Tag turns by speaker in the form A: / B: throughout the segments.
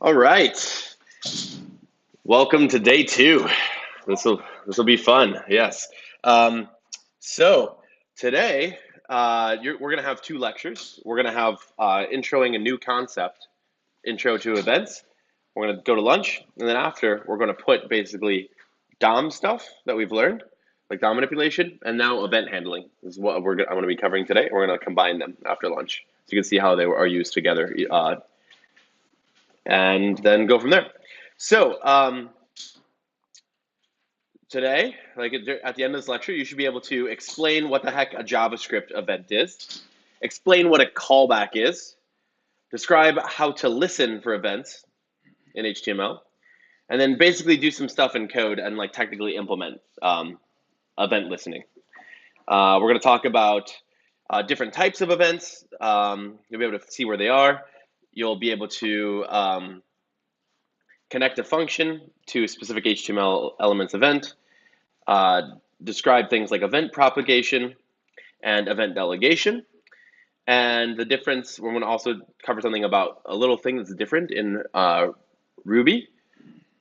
A: All right. Welcome to day two. This will be fun. Yes. Um, so today we're gonna have two lectures. We're gonna have introing a new concept, intro to events. We're gonna go to lunch, and then after we're gonna put basically DOM stuff that we've learned, like DOM manipulation, and now event handling is what I'm gonna be covering today. We're gonna combine them after lunch, so you can see how they are used together, and then go from there. So today, like at the end of this lecture, you should be able to explain what the heck a JavaScript event is, explain what a callback is, describe how to listen for events in HTML, and then basically do some stuff in code and like technically implement event listening. We're going to talk about different types of events. You'll be able to see where they are. You'll be able to connect a function to a specific HTML elements event, describe things like event propagation and event delegation. And the difference, we're going to also cover something about a little thing that's different in Ruby,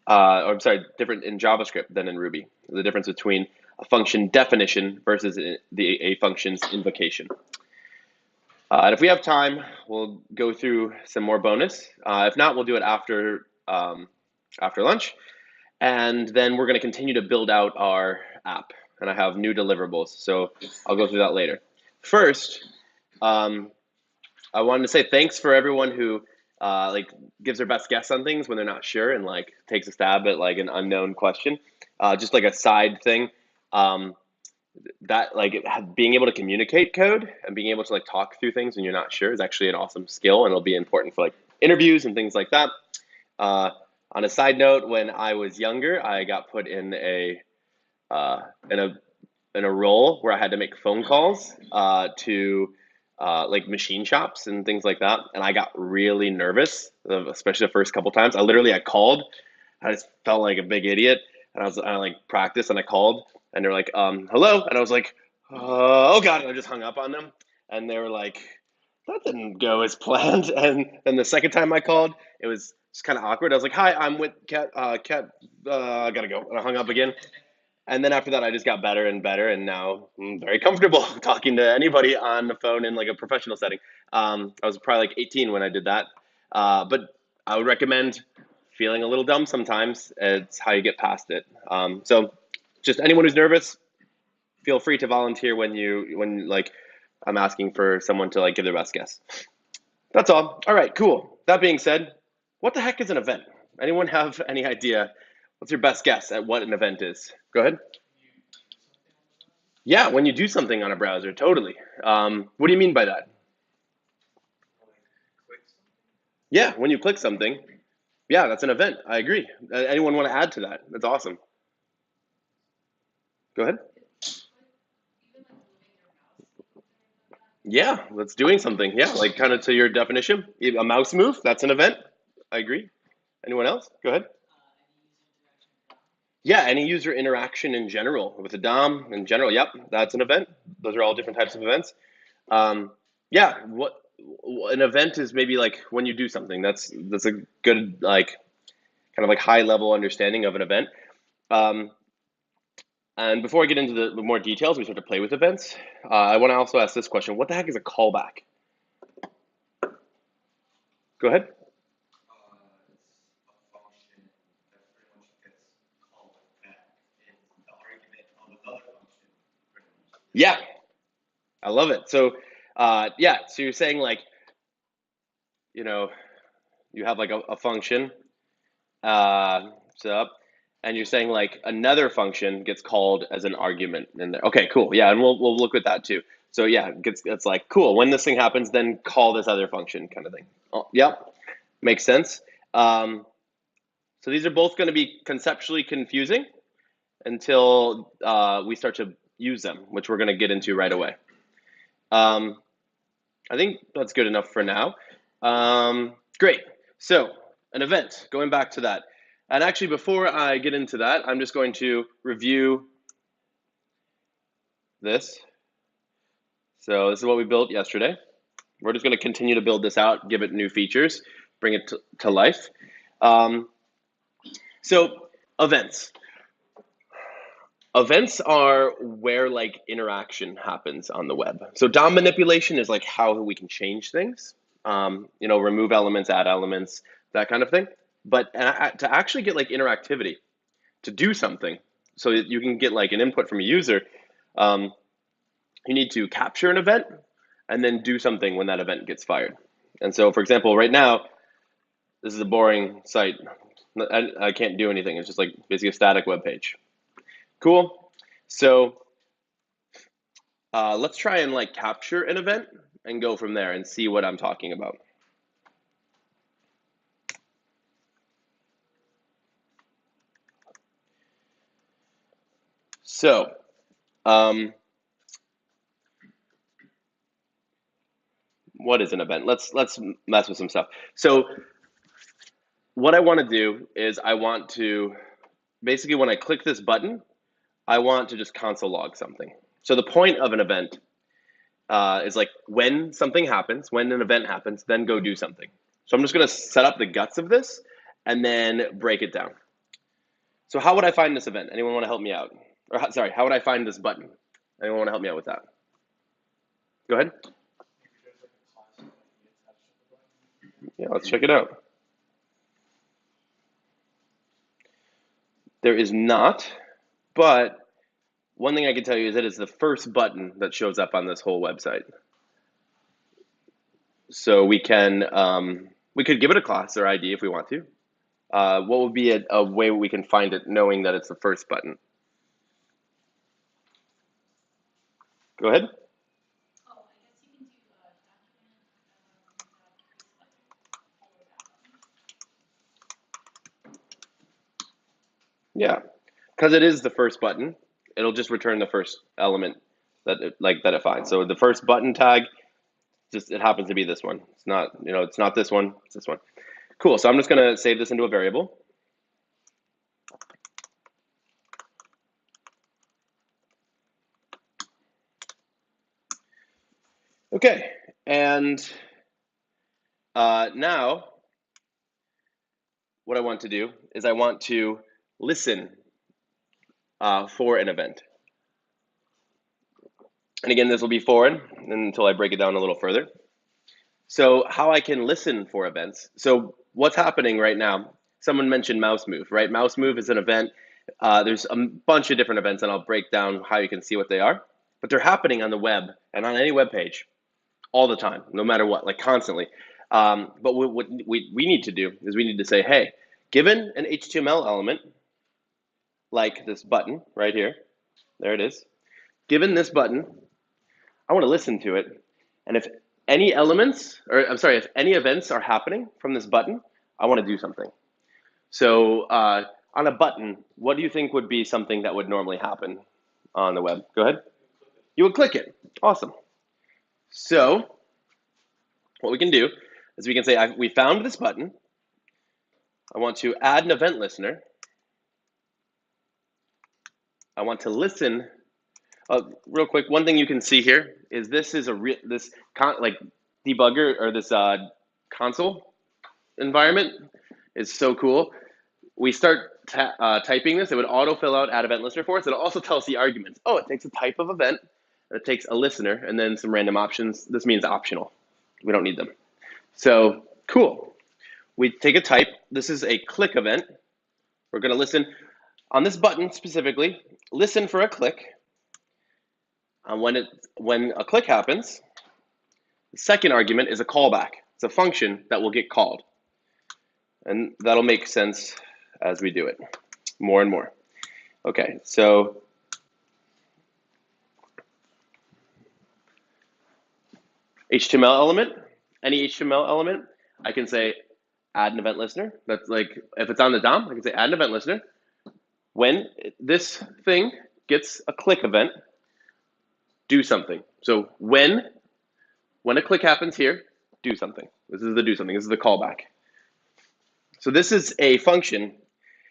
A: or I'm sorry, different in JavaScript than in Ruby. The difference between a function definition versus a function's invocation. And if we have time, we'll go through some more bonus. If not, we'll do it after lunch. And then we're going to continue to build out our app. And I have new deliverables, so I'll go through that later. First, I wanted to say thanks for everyone who like gives their best guess on things when they're not sure and like takes a stab at like an unknown question. Just like a side thing, that like being able to communicate code and being able to like talk through things when you're not sure is actually an awesome skill, and it'll be important for like interviews and things like that. On a side note, when I was younger, I got put in a role where I had to make phone calls to like machine shops and things like that, and I got really nervous, especially the first couple times. I called, I just felt like a big idiot, and I like practiced, and I called, and they're like, "Hello," and I was like, "Oh God," and I just hung up on them, and they were like, "That didn't go as planned." And then the second time I called, it was just kind of awkward. I was like, "Hi, I'm with Cat. I gotta go," and I hung up again. And then after that, I just got better and better, and now I'm very comfortable talking to anybody on the phone in like a professional setting. I was probably like 18 when I did that, but I would recommend feeling a little dumb sometimes. It's how you get past it. So, just anyone who's nervous, feel free to volunteer when like I'm asking for someone to like give their best guess. That's all. All right, cool. That being said, what the heck is an event? Anyone have any idea? What's your best guess at what an event is? Go ahead. Yeah, when you do something on a browser, totally. What do you mean by that? Yeah, when you click something. Yeah, that's an event. I agree. Anyone want to add to that? That's awesome. Go ahead. Yeah, that's doing something. Yeah, like kind of to your definition. A mouse move, that's an event. I agree. Anyone else? Go ahead. Yeah, any user interaction in general with the DOM in general. Yep, that's an event. Those are all different types of events. Yeah, what an event is maybe like when you do something. That's a good like kind of like high level understanding of an event. Um, and before I get into the more details, we start to play with events. I want to also ask this question: what the heck is a callback? Go ahead. Yeah, I love it. So, yeah, so you're saying like you know you have like a function so and you're saying like another function gets called as an argument in there. Okay, cool. Yeah, and we'll look at that too. So yeah, it's like cool. When this thing happens, then call this other function kind of thing. Oh, yep, makes sense. So these are both going to be conceptually confusing until we start to use them, which we're going to get into right away. I think that's good enough for now. Great. So an event, going back to that. And actually, before I get into that, I'm just going to review this. So this is what we built yesterday. We're just going to continue to build this out, give it new features, bring it to life. Um, so events. Events are where like interaction happens on the web. So DOM manipulation is like how we can change things. Remove elements, add elements, that kind of thing. But to actually get like interactivity, to do something, so that you can get like an input from a user, um, you need to capture an event and then do something when that event gets fired. And so, for example, right now, this is a boring site. I can't do anything. It's just like basically a static web page. Cool. So let's try and like capture an event and go from there and see what I'm talking about. So what is an event? Let's mess with some stuff. So what I want to do is I want to basically when I click this button, I want to just console log something. So the point of an event is like when something happens, when an event happens, then go do something. So I'm just going to set up the guts of this and then break it down. So how would I find this event? Anyone want to help me out? Or sorry, how would I find this button? Anyone want to help me out with that? Go ahead. Yeah, let's check it out. There is not, but one thing I can tell you is that it's the first button that shows up on this whole website. So we could give it a class or ID if we want to. What would be a way we can find it knowing that it's the first button? Go ahead. Yeah, because it is the first button, it'll just return the first element that it finds. So the first button tag, just it happens to be this one. It's not, it's not this one, it's this one. Cool, so I'm just gonna save this into a variable. Okay, and now what I want to do is I want to listen for an event. And again, this will be foreign until I break it down a little further. So how I can listen for events. So what's happening right now? Someone mentioned mouse move, right? Mouse move is an event. There's a bunch of different events, and I'll break down how you can see what they are. But they're happening on the web and on any web page all the time, no matter what, like constantly. But what we need to do is we need to say, hey, given an HTML element, like this button right here, there it is. Given this button, I want to listen to it. And if any elements, or I'm sorry, if any events are happening from this button, I want to do something. So on a button, what do you think would be something that would normally happen on the web? Go ahead. You would click it. Awesome. So what we can do is we can say, we found this button. I want to add an event listener. I want to listen. Real quick, one thing you can see here is this is like debugger or this console environment is so cool. We start typing this, it would auto fill out add event listener for us. It'll also tell us the arguments. Oh, it takes a type of event, it takes a listener, and then some random options. This means optional. We don't need them. So cool. We take a type. This is a click event. We're going to listen on this button specifically. Listen for a click. When a click happens, the second argument is a callback. It's a function that will get called. And that'll make sense as we do it more and more. Okay, so HTML element, any HTML element, I can say add an event listener. That's like, if it's on the DOM, I can say add an event listener. When this thing gets a click event, do something. So when a click happens here, do something. This is the do something, this is the callback. So this is a function,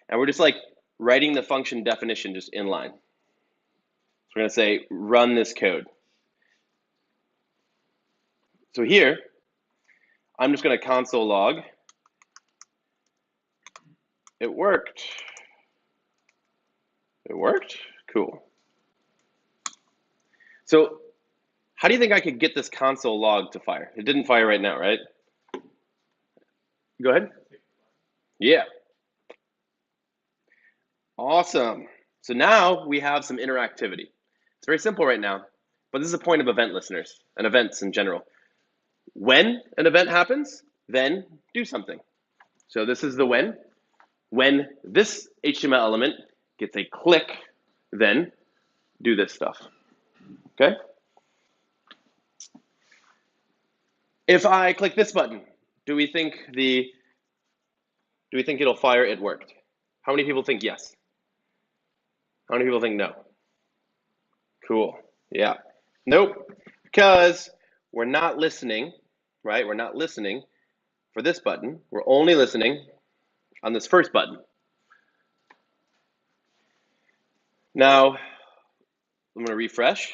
A: and we're just like writing the function definition just inline. So we're gonna say run this code. So here, I'm just gonna console log It worked. It worked? Cool. So how do you think I could get this console log to fire? It didn't fire right now, right? Go ahead. Yeah. Awesome. So now we have some interactivity. It's very simple right now, but this is a point of event listeners and events in general. When an event happens, then do something. So this is the when. When this HTML element gets a click, then do this stuff. Okay? If I click this button, do we think it'll fire it worked? How many people think yes? How many people think no? Cool. Yeah. Nope. Because we're not listening, right? We're not listening for this button. We're only listening on this first button. Now, I'm going to refresh.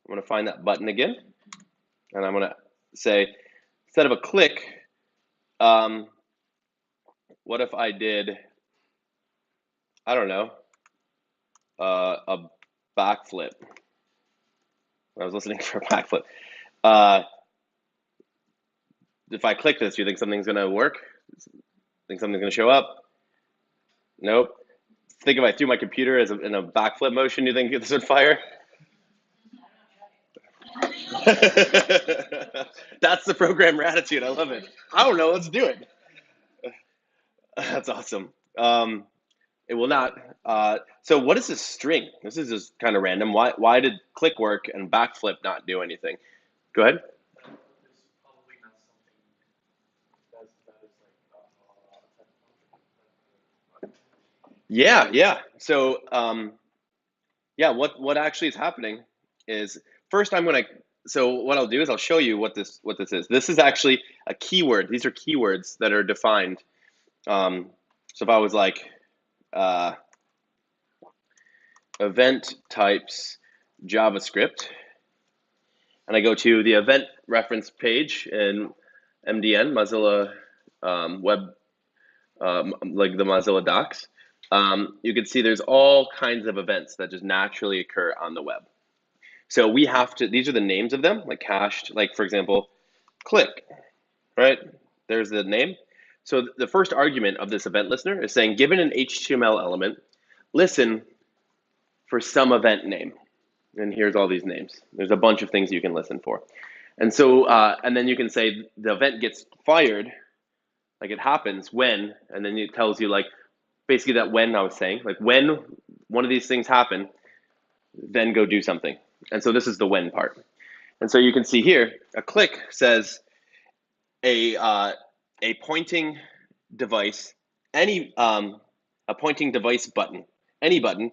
A: I'm going to find that button again. And I'm going to say, instead of a click, what if I did, I don't know, a backflip? I was listening for a backflip. If I click this, do you think something's going to work? Think something's going to show up? Nope. Think if I threw my computer in a backflip motion, do you think this would fire? That's the programmer attitude. I love it. I don't know. Let's do it. That's awesome. It will not. So what is this string? This is just kind of random. Why did click work and backflip not do anything? Go ahead. Yeah. So yeah, what actually is happening is first I'm gonna. So what I'll do is I'll show you what this is. This is actually a keyword. These are keywords that are defined. So if I was like event types JavaScript, and I go to the event reference page in MDN, Mozilla Web, like the Mozilla Docs, you can see there's all kinds of events that just naturally occur on the web. So we have to, these are the names of them, like cached, like for example, click, right? There's the name. So the first argument of this event listener is saying, given an HTML element, listen for some event name. And here's all these names. There's a bunch of things you can listen for. And so, and then you can say the event gets fired, like it happens when, and then it tells you like, basically that when I was saying, like when one of these things happen, then go do something. And so this is the when part. And so you can see here, a click says a pointing device, a pointing device button, any button,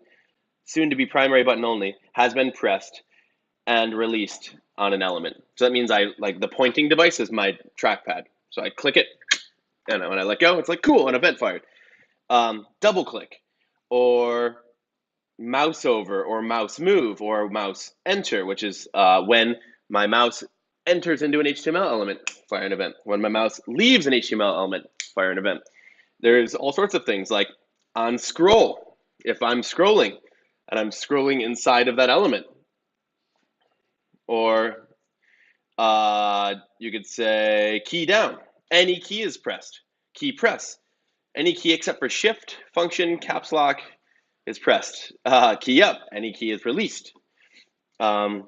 A: soon to be primary button only, has been pressed and released on an element. So that means the pointing device is my trackpad. So I click it, and when I let go, it's like, cool, an event fired. Double click, or mouse over, or mouse move, or mouse enter, which is when my mouse enters into an HTML element, fire an event. When my mouse leaves an HTML element, fire an event. There's all sorts of things like on scroll. If I'm scrolling and I'm scrolling inside of that element, or you could say key down. Any key is pressed. Key press. Any key except for shift, function, caps lock is pressed. Key up. Any key is released. Yeah.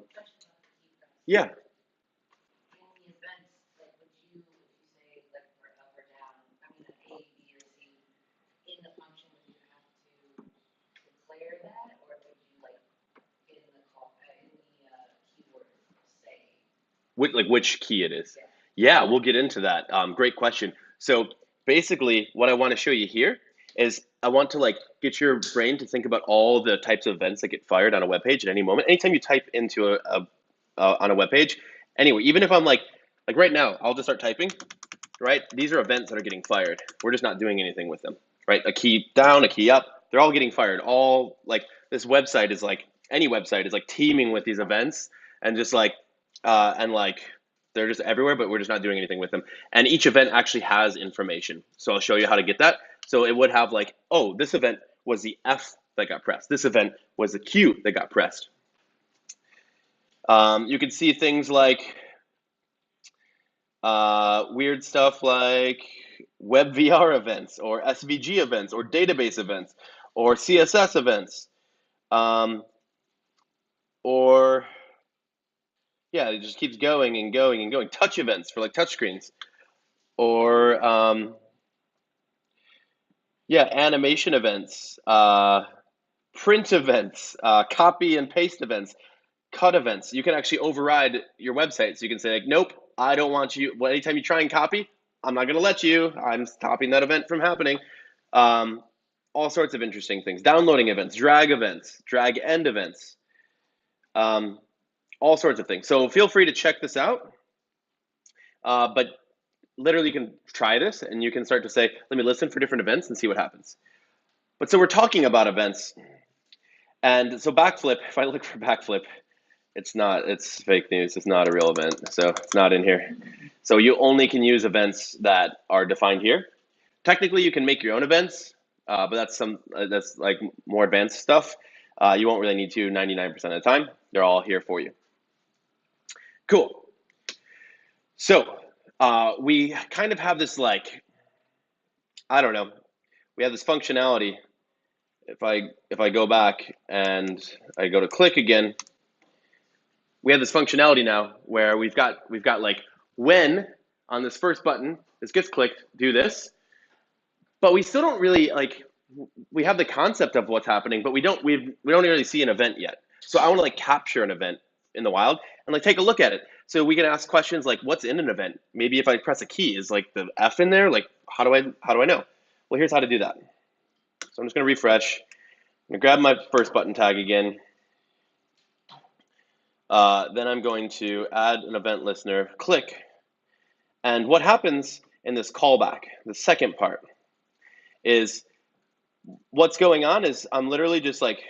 A: Which key it is. Yeah, we'll get into that. Great question. So basically, what I want to show you here is I want to get your brain to think about all the types of events that get fired on a web page at any moment. Anytime you type into on a web page, anyway, even if I'm like right now, I'll just start typing. Right, these are events that are getting fired. We're just not doing anything with them. Right, a key down, a key up, they're all getting fired. All this website is any website is teeming with these events and just they're just everywhere, but we're just not doing anything with them. And each event actually has information. So I'll show you how to get that. So it would have like, oh, this event was the F that got pressed. This event was the Q that got pressed. You can see things like weird stuff like web VR events or SVG events or database events or CSS events. Or yeah, it just keeps going and going and going. Touch events for like touch screens, or yeah, animation events, print events, copy and paste events, cut events. You can actually override your website, so you can say like, nope, I don't want you. Well, anytime you try and copy, I'm not going to let you. I'm stopping that event from happening. All sorts of interesting things. Downloading events, drag end events. All sorts of things. So feel free to check this out. But literally, you can try this and you can start to say, let me listen for different events and see what happens. But so we're talking about events. And so backflip, if I look for backflip, it's fake news. It's not a real event. So it's not in here. So you only can use events that are defined here. Technically, you can make your own events, but that's like more advanced stuff. You won't really need to 99% of the time. They're all here for you. Cool. So we kind of have this like, I don't know, we have this functionality. If I go back and I go to click again, we have this functionality now where we've got like when on this first button, this gets clicked, do this, but we still don't really like, we have the concept of what's happening, but we don't really see an event yet. So I want to like capture an event in the wild and like take a look at it. So we can ask questions like, what's in an event? Maybe if I press a key, is like the F in there? Like, how do I know? Well, here's how to do that. So I'm just going to refresh. I'm going to grab my first button tag again. Then I'm going to add an event listener, click. And what happens in this callback, the second part, is what's going on is I'm literally just like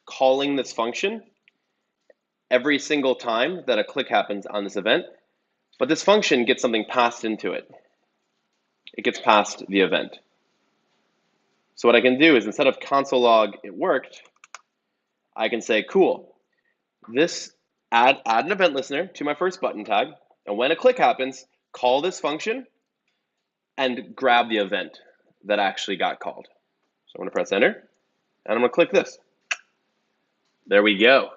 A: calling this function every single time that a click happens on this event. But this function gets something passed into it. It gets passed the event. So what I can do is instead of console log it worked, I can say, cool, this add an event listener to my first button tag, and when a click happens, call this function and grab the event that actually got called. So I'm going to press enter, and I'm going to click this. There we go.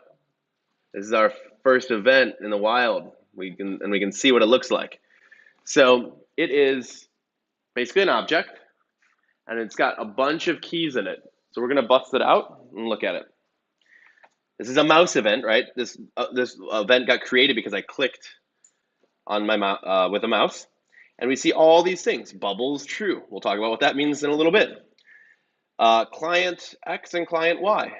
A: This is our first event in the wild. We can see what it looks like. So it is basically an object, and it's got a bunch of keys in it. So we're going to bust it out and look at it. This is a mouse event, right? This event got created because I clicked on my with a mouse, and we see all these things. Bubbles true. We'll talk about what that means in a little bit. Client X and client Y.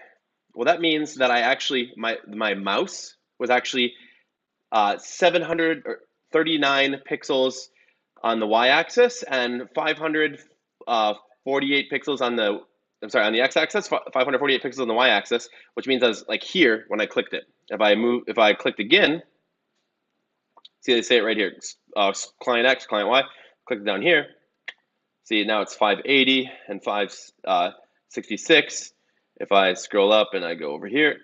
A: Well, that means that I actually my mouse was actually 739 pixels on the y-axis and 548 pixels on the on the x-axis, 548 pixels on the y-axis, which means I was like here when I clicked it. If I clicked again, see they say it right here, client X, client Y, click down here. See, now it's 580 and 566. If I scroll up and I go over here,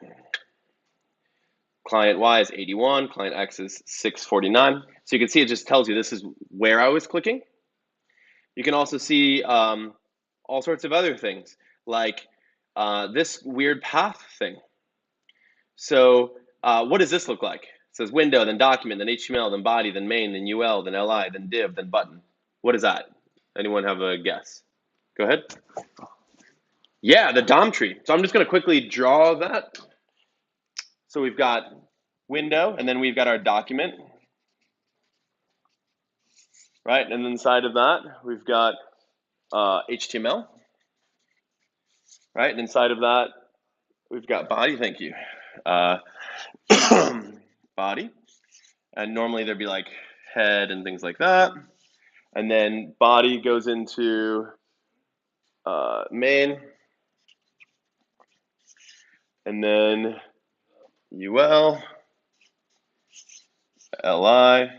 A: client Y is 81, client X is 649. So you can see it just tells you this is where I was clicking. You can also see all sorts of other things, like this weird path thing. So what does this look like? It says window, then document, then HTML, then body, then main, then UL, then LI, then div, then button. What is that? Anyone have a guess? Go ahead. Yeah, the DOM tree. So I'm just going to quickly draw that. So we've got window, and then we've got our document, right? And inside of that, we've got HTML, right? And inside of that, we've got body. Thank you. Body. And normally there'd be like head and things like that. And then body goes into main. And then UL, LI,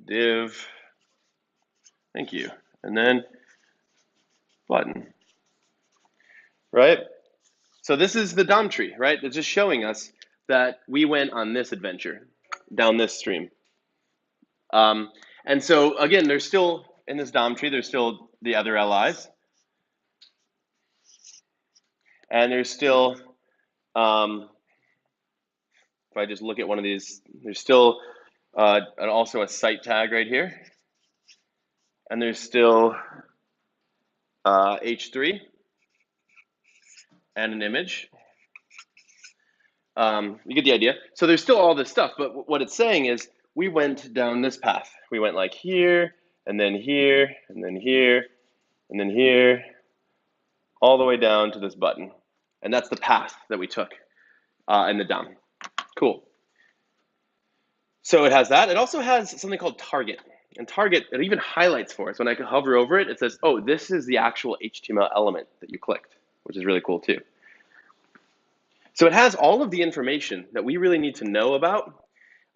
A: div. Thank you. And then button, right? So this is the DOM tree, right? It's just showing us that we went on this adventure down this stream. And so again, there's still, in this DOM tree, there's still the other LIs. And there's still, if I just look at one of these, there's still also a site tag right here. And there's still H3 and an image. You get the idea. So there's still all this stuff, but what it's saying is we went down this path. We went like here, and then here, and then here, and then here, all the way down to this button. And that's the path that we took in the DOM. Cool. So it has that. It also has something called target. And target, it even highlights for us. When I can hover over it, it says, oh, this is the actual HTML element that you clicked, which is really cool too. So it has all of the information that we really need to know about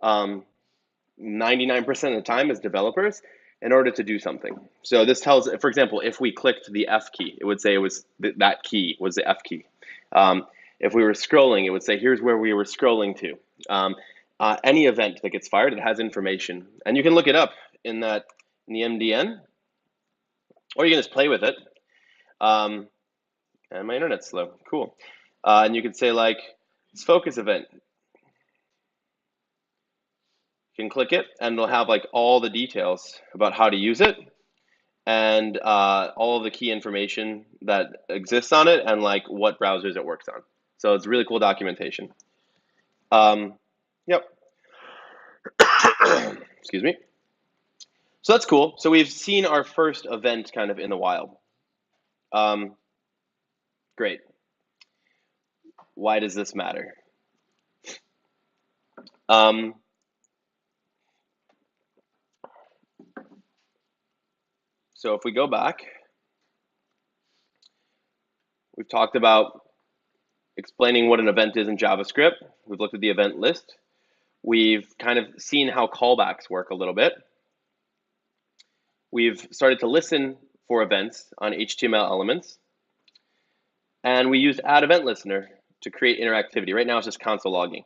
A: 99% of the time as developers in order to do something. So this tells, for example, if we clicked the F key, it would say it was that key was the F key. If we were scrolling, it would say, here's where we were scrolling to. Any event that gets fired, it has information. And you can look it up in the MDN, or you can just play with it. And my internet's slow, cool. And you could say like, this focus event. You can click it and it'll have like all the details about how to use it and all of the key information that exists on it and like what browsers it works on. So it's really cool documentation. Yep. Excuse me. So that's cool. So we've seen our first event kind of in the wild. Great. Why does this matter? So if we go back, we've talked about explaining what an event is in JavaScript. We've looked at the event list. We've kind of seen how callbacks work a little bit. We've started to listen for events on HTML elements. And we used add event listener to create interactivity. Right now it's just console logging.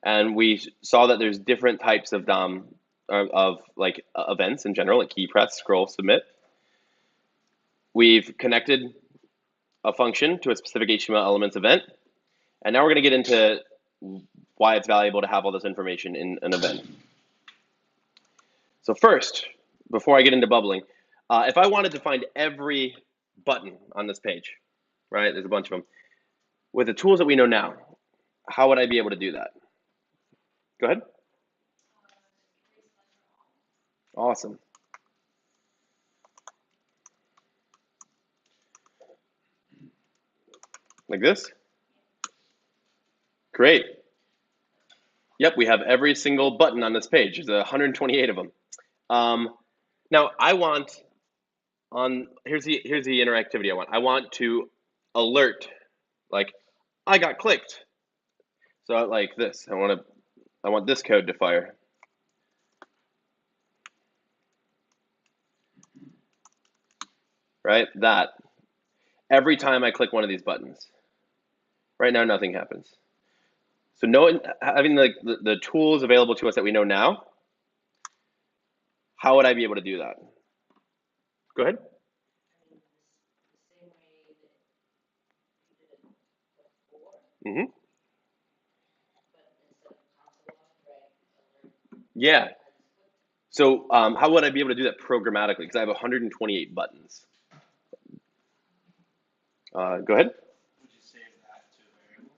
A: And we saw that there's different types of DOM, of like events in general, like key press, scroll, submit. We've connected a function to a specific HTML elements event. And now we're going to get into why it's valuable to have all this information in an event. So first, before I get into bubbling, if I wanted to find every button on this page, right, there's a bunch of them, with the tools that we know now, how would I be able to do that? Go ahead. Awesome. Like this? Great. Yep, we have every single button on this page. There's 128 of them. Now I want here's the interactivity I want. I want to alert, like I got clicked. So like this, I want this code to fire. Right, that. Every time I click one of these buttons. Right now, nothing happens. So having the tools available to us that we know now, how would I be able to do that? Go ahead. Mm-hmm. Yeah. So how would I be able to do that programmatically? Because I have 128 buttons. Go ahead.
B: Would you save that to a variable?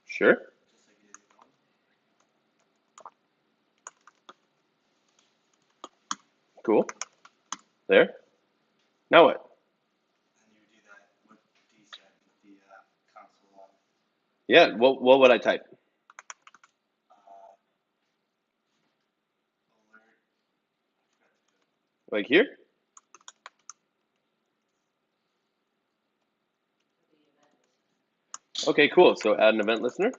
A: Sure.
B: Just like you did before?
A: Cool. There. Now what?
B: And you would do that with dset with the console log.
A: Yeah. What would I type?
B: Alert.
A: Like here? Okay, cool. So add an event listener.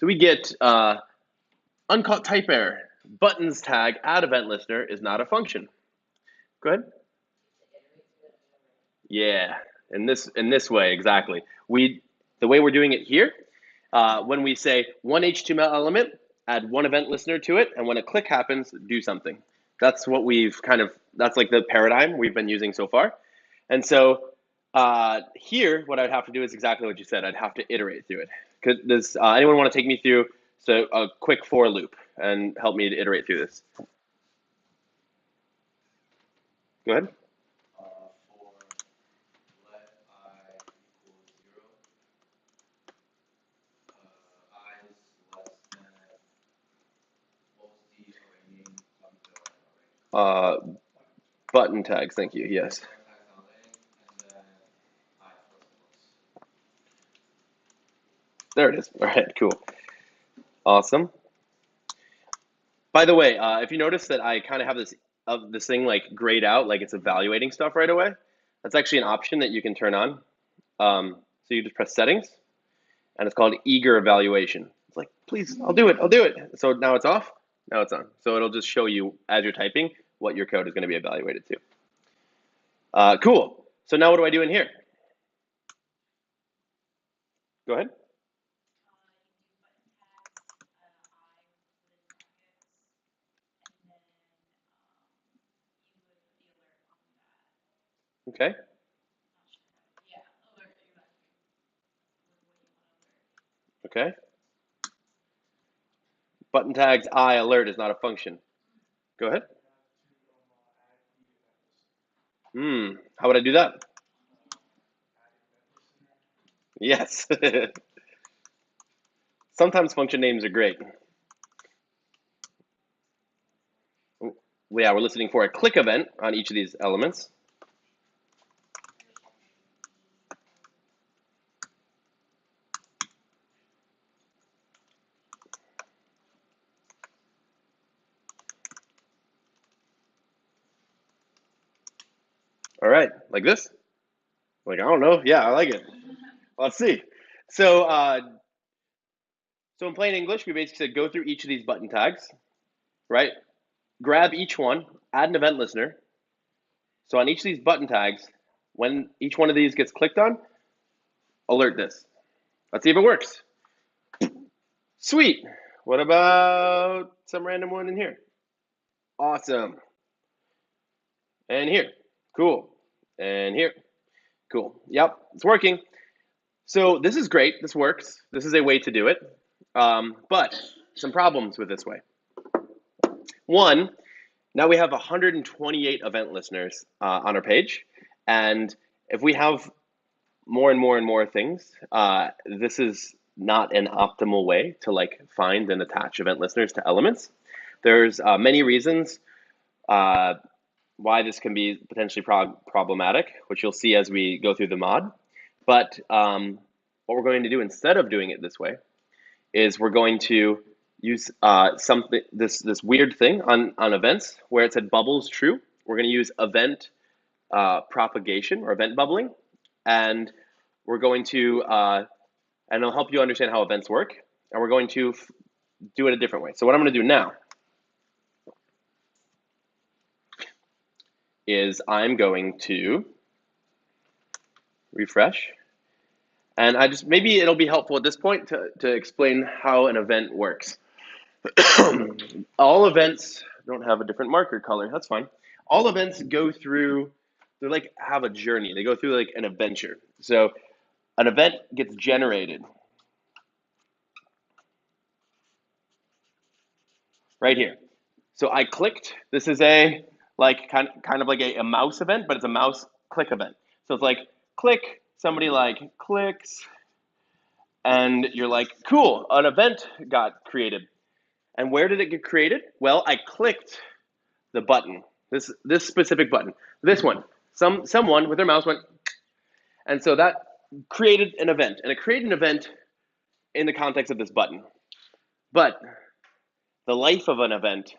A: So we get uncaught type error. Buttons tag add event listener is not a function. Go ahead. Yeah, in this way exactly. The way we're doing it here, when we say one HTML element, add one event listener to it, and when a click happens, do something. That's what that's like the paradigm we've been using so far. And so here, what I'd have to do is exactly what you said. I'd have to iterate through it. Does anyone want to take me through a quick for loop and help me to iterate through this? Go ahead.
B: For let I equal 0, I is less than what's the array name?
A: Uh, Button tags, thank you, yes.
B: And then I plus.
A: There it is. All right, cool. Awesome. By the way, if you notice that I kind of have this thing like grayed out, like it's evaluating stuff right away, that's actually an option that you can turn on. So you just press settings, and it's called eager evaluation. It's like, please, I'll do it, I'll do it. So now it's off, now it's on. So it'll just show you as you're typing what your code is going to be evaluated to. Cool. So now what do I do in here? Go ahead. Okay. Okay. Button tags I alert is not a function. Go ahead. How would I do that? Yes. Sometimes function names are great. Yeah, we're listening for a click event on each of these elements. All right, like this? Like, I don't know. Yeah, I like it. Let's see. So, so in plain English, we basically said go through each of these button tags, right? Grab each one, add an event listener. So on each of these button tags, when each one of these gets clicked on, alert this. Let's see if it works. Sweet. What about some random one in here? Awesome. And here. Cool. And here. Cool. Yep, it's working. So this is great. This works. This is a way to do it. But some problems with this way. One, now we have 128 event listeners on our page. And if we have more and more and more things, this is not an optimal way to like find and attach event listeners to elements. There's many reasons why this can be potentially problematic, which you'll see as we go through the mod. But what we're going to do instead of doing it this way is we're going to use this weird thing on events where it said bubbles true. We're going to use event propagation or event bubbling, and we're going to and it'll help you understand how events work. And we're going to do it a different way. So what I'm going to do now is I'm going to refresh. And maybe it'll be helpful at this point to explain how an event works. All events don't have a different marker color. That's fine. All events go through, they like have a journey. They go through like an adventure. So an event gets generated right here. So I clicked. This is a like kind of like a mouse event, but it's a mouse click event. So it's like click, somebody like clicks, and you're like, cool, an event got created. And where did it get created? Well, I clicked the button, this specific button, this one. Someone with their mouse went, and so that created an event, and it created an event in the context of this button. But the life of an event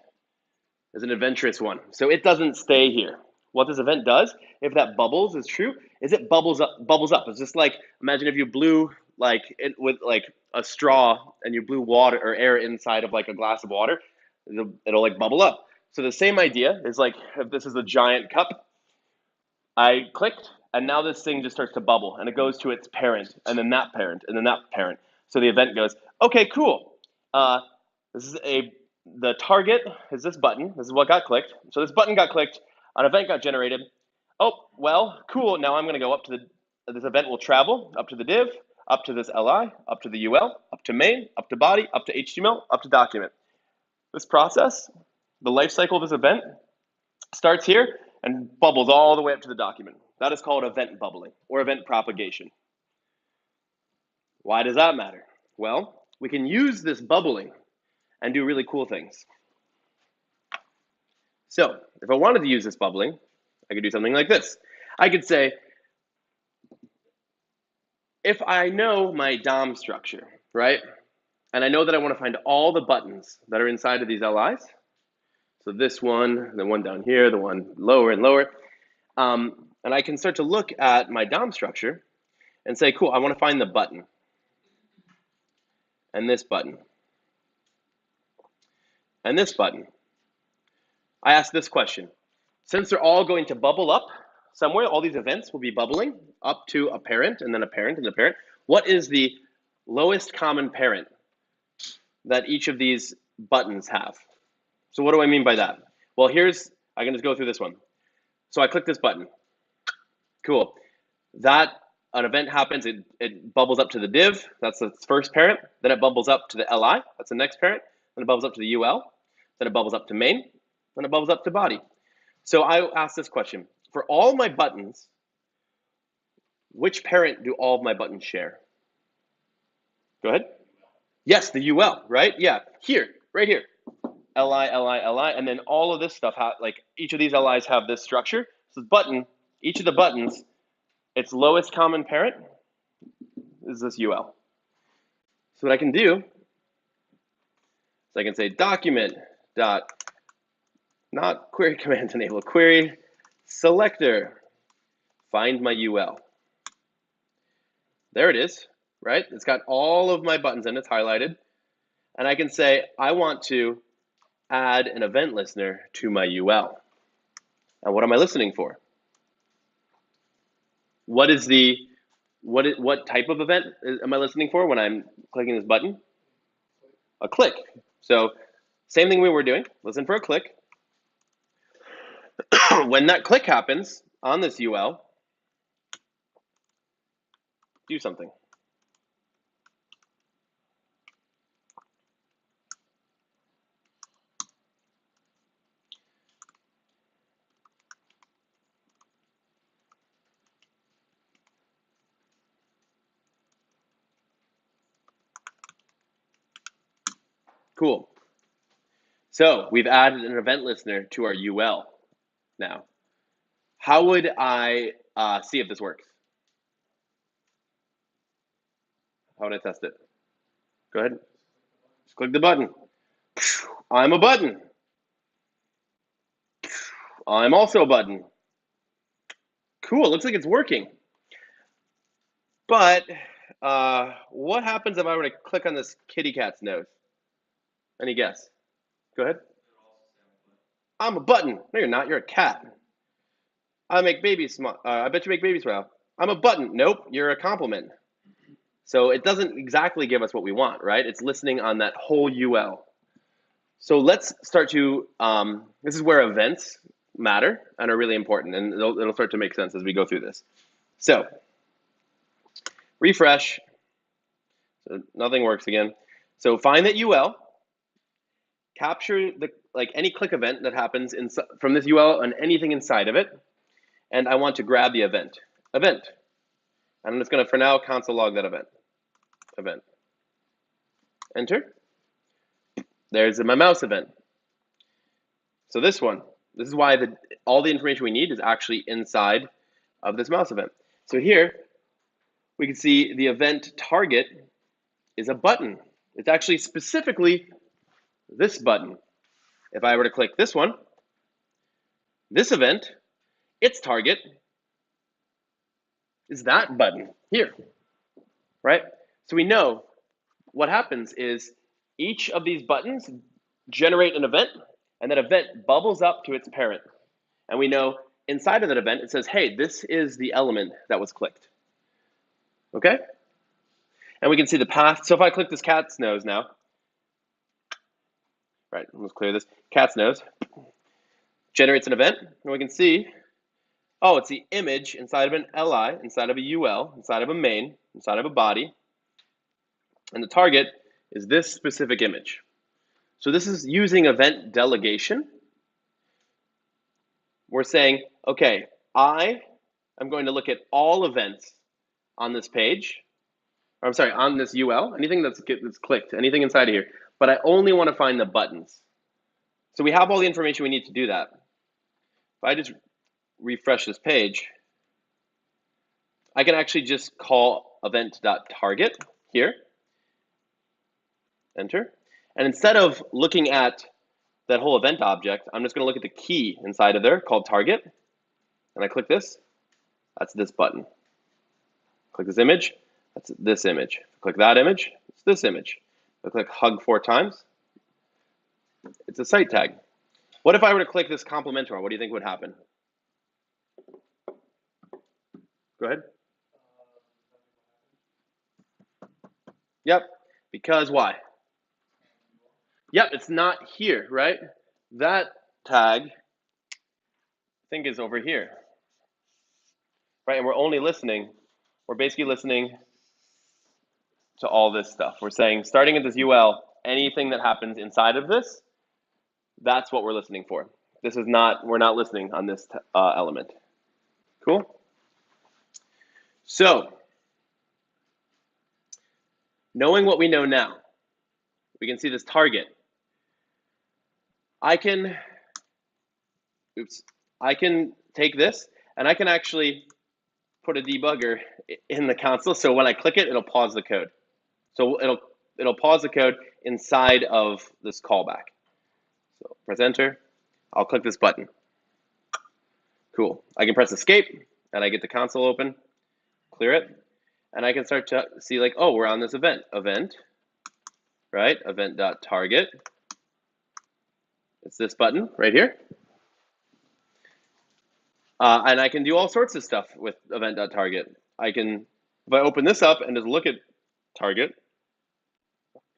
A: is an adventurous one, so it doesn't stay here. What this event does, if that bubbles is true, is it bubbles up. It's just like, imagine if you blew with like a straw and you blew water or air inside of like a glass of water, it'll like bubble up. So the same idea is like if this is a giant cup, I clicked, and now this thing just starts to bubble, and it goes to its parent, and then that parent, and then that parent. So the event goes, okay, cool. This is the target is this button. This is what got clicked. So this button got clicked, an event got generated. Oh, well, cool. Now I'm going to go up to this event will travel up to the div, up to this li, up to the ul, up to main, up to body, up to html, up to document. This process, the life cycle of this event, starts here and bubbles all the way up to the document. That is called event bubbling or event propagation. Why does that matter? Well, we can use this bubbling and do really cool things. So if I wanted to use this bubbling, I could do something like this. I could say, if I know my DOM structure, right, and I know that I want to find all the buttons that are inside of these LIs, so this one, the one down here, the one lower and lower, and I can start to look at my DOM structure and say, cool, I want to find the button, and this button, and this button. I ask this question. Since they're all going to bubble up somewhere, all these events will be bubbling up to a parent, and then a parent, and a parent. What is the lowest common parent that each of these buttons have? So what do I mean by that? Well, I can just go through this one. So I click this button. Cool. An event happens, it bubbles up to the div, that's the first parent, then it bubbles up to the li, that's the next parent, then it bubbles up to the ul, then it bubbles up to main, then it bubbles up to body. So I ask this question, for all my buttons, which parent do all of my buttons share? Go ahead. Yes, the ul, right? Yeah, here, right here. Li, li, li, and then all of this stuff, like each of these LIs have this structure. So the button, each of the buttons, its lowest common parent is this ul. So what I can do is I can say document dot, not query commands enable, query selector, find my ul. There it is, right? It's got all of my buttons and it's highlighted. And I can say, I want to add an event listener to my ul. And what am I listening for? What type of event am I listening for when I'm clicking this button? A click. So same thing we were doing, listen for a click. When that click happens on this ul, do something. Cool. So we've added an event listener to our ul now. How would I see if this works? How would I test it? Go ahead. Just click the button. I'm a button. I'm also a button. Cool, it looks like it's working. But what happens if I were to click on this kitty cat's nose? Any guess? Go ahead. I'm a button. No, you're not. You're a cat. I make babies smile. I bet you make babies smile. I'm a button. Nope, you're a compliment. So it doesn't exactly give us what we want, right? It's listening on that whole UL. So let's start to, this is where events matter and are really important, and it'll start to make sense as we go through this. So refresh, so nothing works again. So find that UL, capture any click event that happens from this UL and anything inside of it, and I want to grab the event. And I'm just gonna, for now, console log that event. Enter. There's my mouse event. So this is why all the information we need is actually inside of this mouse event. So here, we can see the event target is a button. It's actually specifically this button. If I were to click this one, this event, its target is that button here, right? So we know what happens is each of these buttons generate an event, and that event bubbles up to its parent. And we know inside of that event, it says, hey, this is the element that was clicked. Okay? And we can see the path. So if I click this cat's nose now, right, let's clear this. Cat's nose generates an event, and we can see, oh, it's the image inside of an li, inside of a ul, inside of a main, inside of a body, and the target is this specific image. So this is using event delegation. We're saying, okay, I am going to look at all events on this page, or I'm sorry, on this UL, anything that's clicked, anything inside of here, but I only want to find the buttons. So we have all the information we need to do that. If I just refresh this page, I can actually just call event.target here, enter. And instead of looking at that whole event object, I'm just going to look at the key inside of there called target. And I click this, that's this button. Click this image, that's this image. Click that image, it's this image. I click hug 4 times, it's a site tag. What if I were to click this complementary one? What do you think would happen? Go ahead. Yep, because why? Yep, it's not here, right? That tag, I think, is over here, right? And we're only listening, we're basically listening to all this stuff. We're saying, starting at this UL, anything that happens inside of this, that's what we're listening for. This is not, we're not listening on this element. Cool? So, knowing what we know now, we can see this target. I can take this and I can actually put a debugger in the console. So when I click it, it'll pause the code. So it'll pause the code inside of this callback. So press enter. I'll click this button. Cool. I can press escape and I get the console open, clear it, and I can start to see like, oh, we're on this event, right? Event.target. It's this button right here. And I can do all sorts of stuff with event.target. I can, if I open this up and just look at target,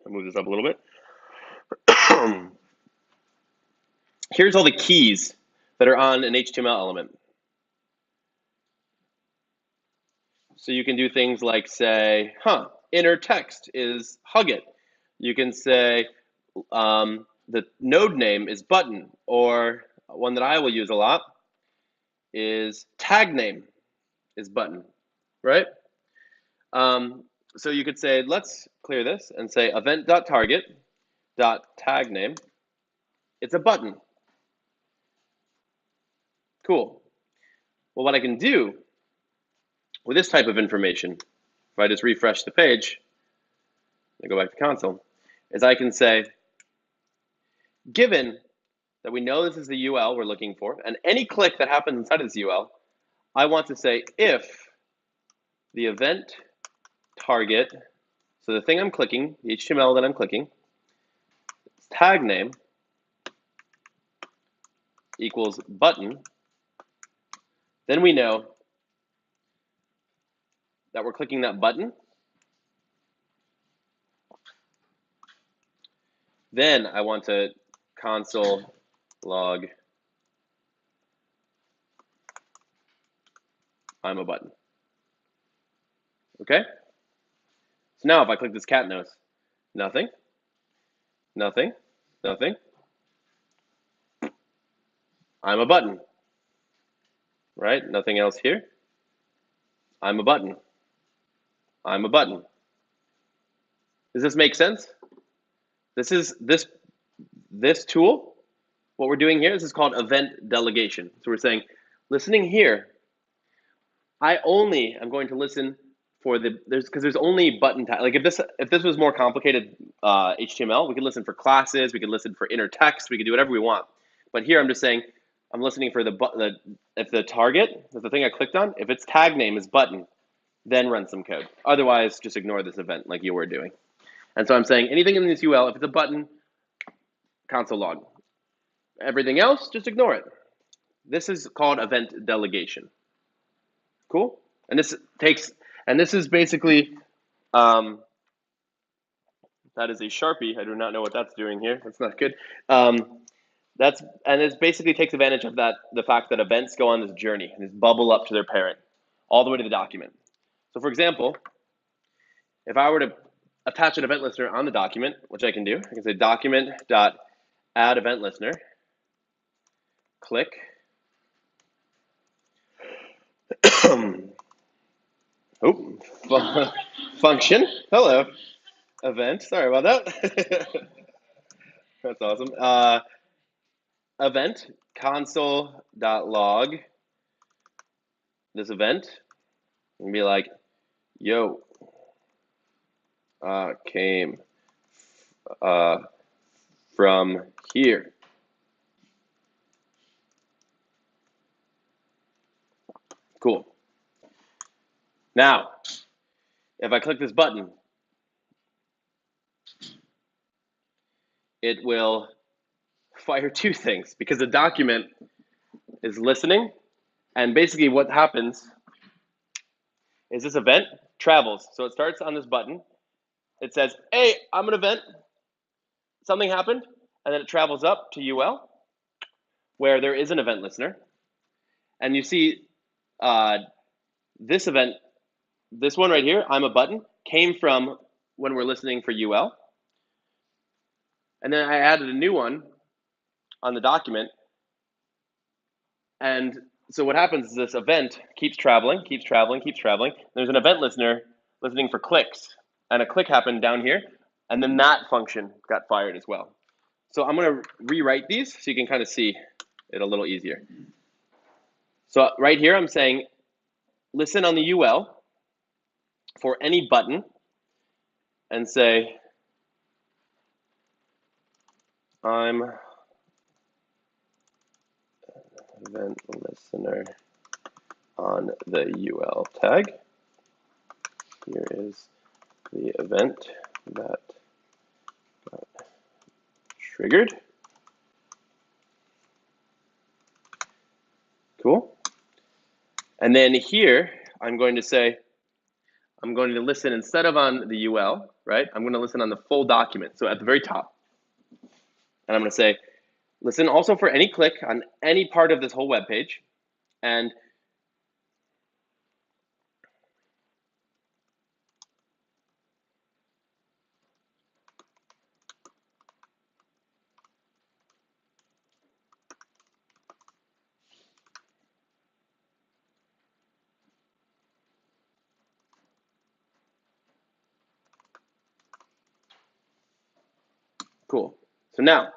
A: I'll move this up a little bit. Here's all the keys that are on an HTML element. So you can do things like say, inner text is hug it. You can say the node name is button, or one that I will use a lot is tag name is button, right? So you could say, let's clear this and say event.target.tag name. It's a button. Cool. Well, what I can do with this type of information, if I just refresh the page and go back to console, is I can say, given that we know this is the UL we're looking for, and any click that happens inside of this UL, I want to say if the event target, so the thing I'm clicking, the HTML that I'm clicking, tag name equals button, then we know that we're clicking that button. Then I want to console log I'm a button. Okay? So now if I click this cat nose, nothing, nothing, nothing. I'm a button. Right? Nothing else here. I'm a button. I'm a button. Does this make sense? This is this tool, what we're doing here, this is called event delegation. So we're saying, listening here, I only am going to listen for because there's only button tag. Like if this was more complicated HTML, we could listen for classes, we could listen for inner text, we could do whatever we want. But here I'm just saying, I'm listening for if the target, if the thing I clicked on, if its tag name is button, then run some code. Otherwise, just ignore this event like you were doing. And so I'm saying anything in this UL, if it's a button, console log. Everything else, just ignore it. This is called event delegation. Cool? And this is basically, that is a Sharpie. I do not know what that's doing here. That's not good. And it basically takes advantage of the fact that events go on this journey and this bubble up to their parent, all the way to the document. So for example, if I were to attach an event listener on the document, which I can do, I can say document.add event listener, click. Oh, function. Hello, event. Sorry about that. That's awesome. Event console.log this event and be like, yo, came from here. Cool. Now, if I click this button, it will fire two things because the document is listening. And basically what happens is this event travels. So it starts on this button. It says, hey, I'm an event. Something happened. And then it travels up to UL where there is an event listener. And you see this event, this one right here, I'm a button, came from when we're listening for UL. And then I added a new one on the document. And so what happens is this event keeps traveling. There's an event listener listening for clicks. And a click happened down here. And then that function got fired as well. So I'm going to rewrite these so you can kind of see it a little easier. So right here, I'm saying, listen on the UL for any button and say, I'm event listener on the UL tag. Here is the event that got triggered. Cool. And then here, I'm going to say, I'm going to listen instead of on the UL, right? I'm going to listen on the full document. So at the very top. And I'm going to say, listen also for any click on any part of this whole web page. And cool. So now,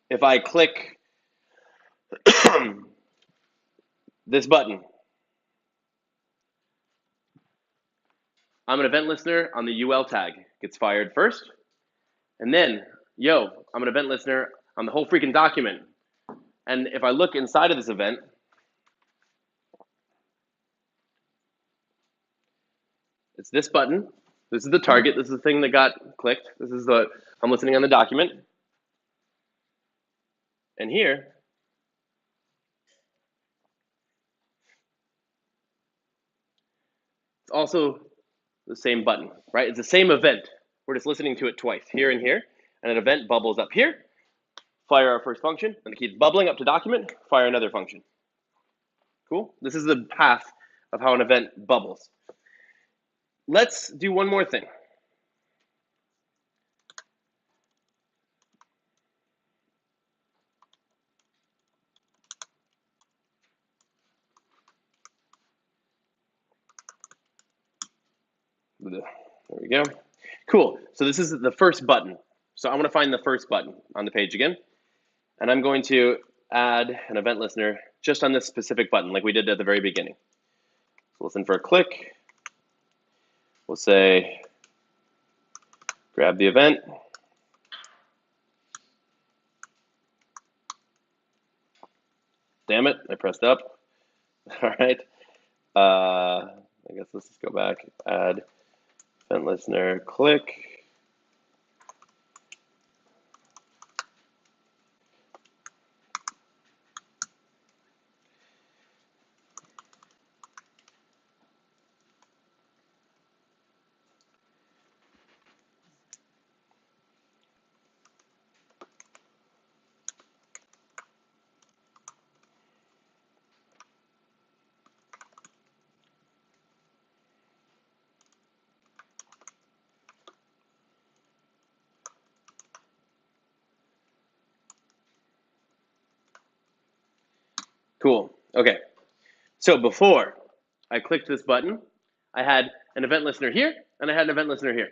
A: if I click this button, I'm an event listener on the UL tag. Gets fired first. And then, yo, I'm an event listener on the whole freaking document. And if I look inside of this event, it's this button. This is the target. This is the thing that got clicked. This is I'm listening on the document. And here, it's also the same button, right? It's the same event. We're just listening to it twice, here and here. And an event bubbles up here, fire our first function, and it keeps bubbling up to document, fire another function. Cool? This is the path of how an event bubbles. Let's do one more thing. There we go. Cool. So this is the first button. So I want to find the first button on the page again. And I'm going to add an event listener just on this specific button, like we did at the very beginning. So listen for a click. We'll say, grab the event. Damn it, I pressed up. All right. I guess let's just go back, add event listener, click. Cool. Okay. So before I clicked this button, I had an event listener here and I had an event listener here.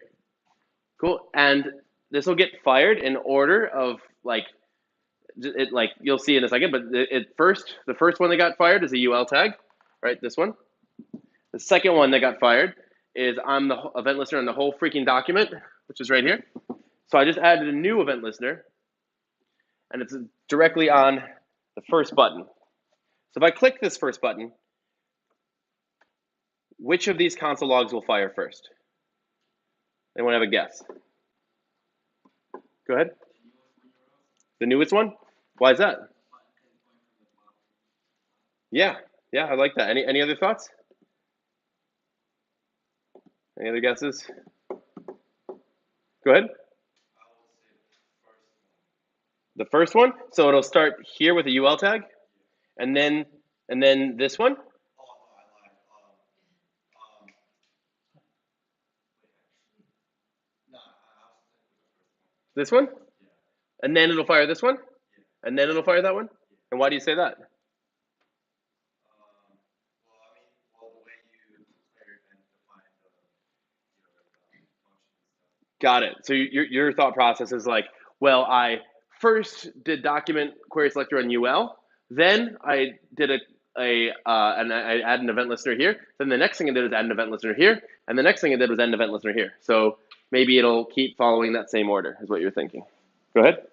A: Cool. And this will get fired in order of like you'll see in a second, but the first one that got fired is a UL tag, right? This one. The second one that got fired is I'm the event listener on the whole freaking document, which is right here. So I just added a new event listener, and it's directly on the first button. So if I click this first button, which of these console logs will fire first? Anyone have a guess? Go ahead. The newest one? Why is that? Yeah, yeah, I like that. Any other thoughts? Any other guesses? Go ahead. The first one. So it'll start here with a UL tag, and then this one. This one, and then it'll fire this one, and then it'll fire that one. And why do you say that? Got it. So your thought process is like, well, I first did document query selector on UL, then I did and I add an event listener here. Then the next thing I did is add an event listener here, and the next thing I did was add an event listener here. So maybe it'll keep following that same order, is what you're thinking. Go ahead.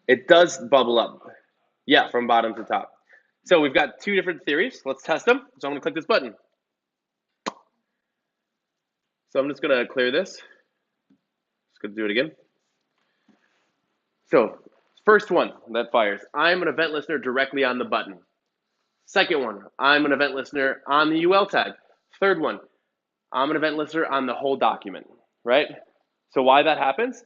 A: It does bubble up. Yeah, from bottom to top. So we've got two different theories. Let's test them. So I'm going to click this button. So I'm just going to clear this. Just going to do it again. So first one that fires, I'm an event listener directly on the button. Second one, I'm an event listener on the UL tag. Third one, I'm an event listener on the whole document, right? So why that happens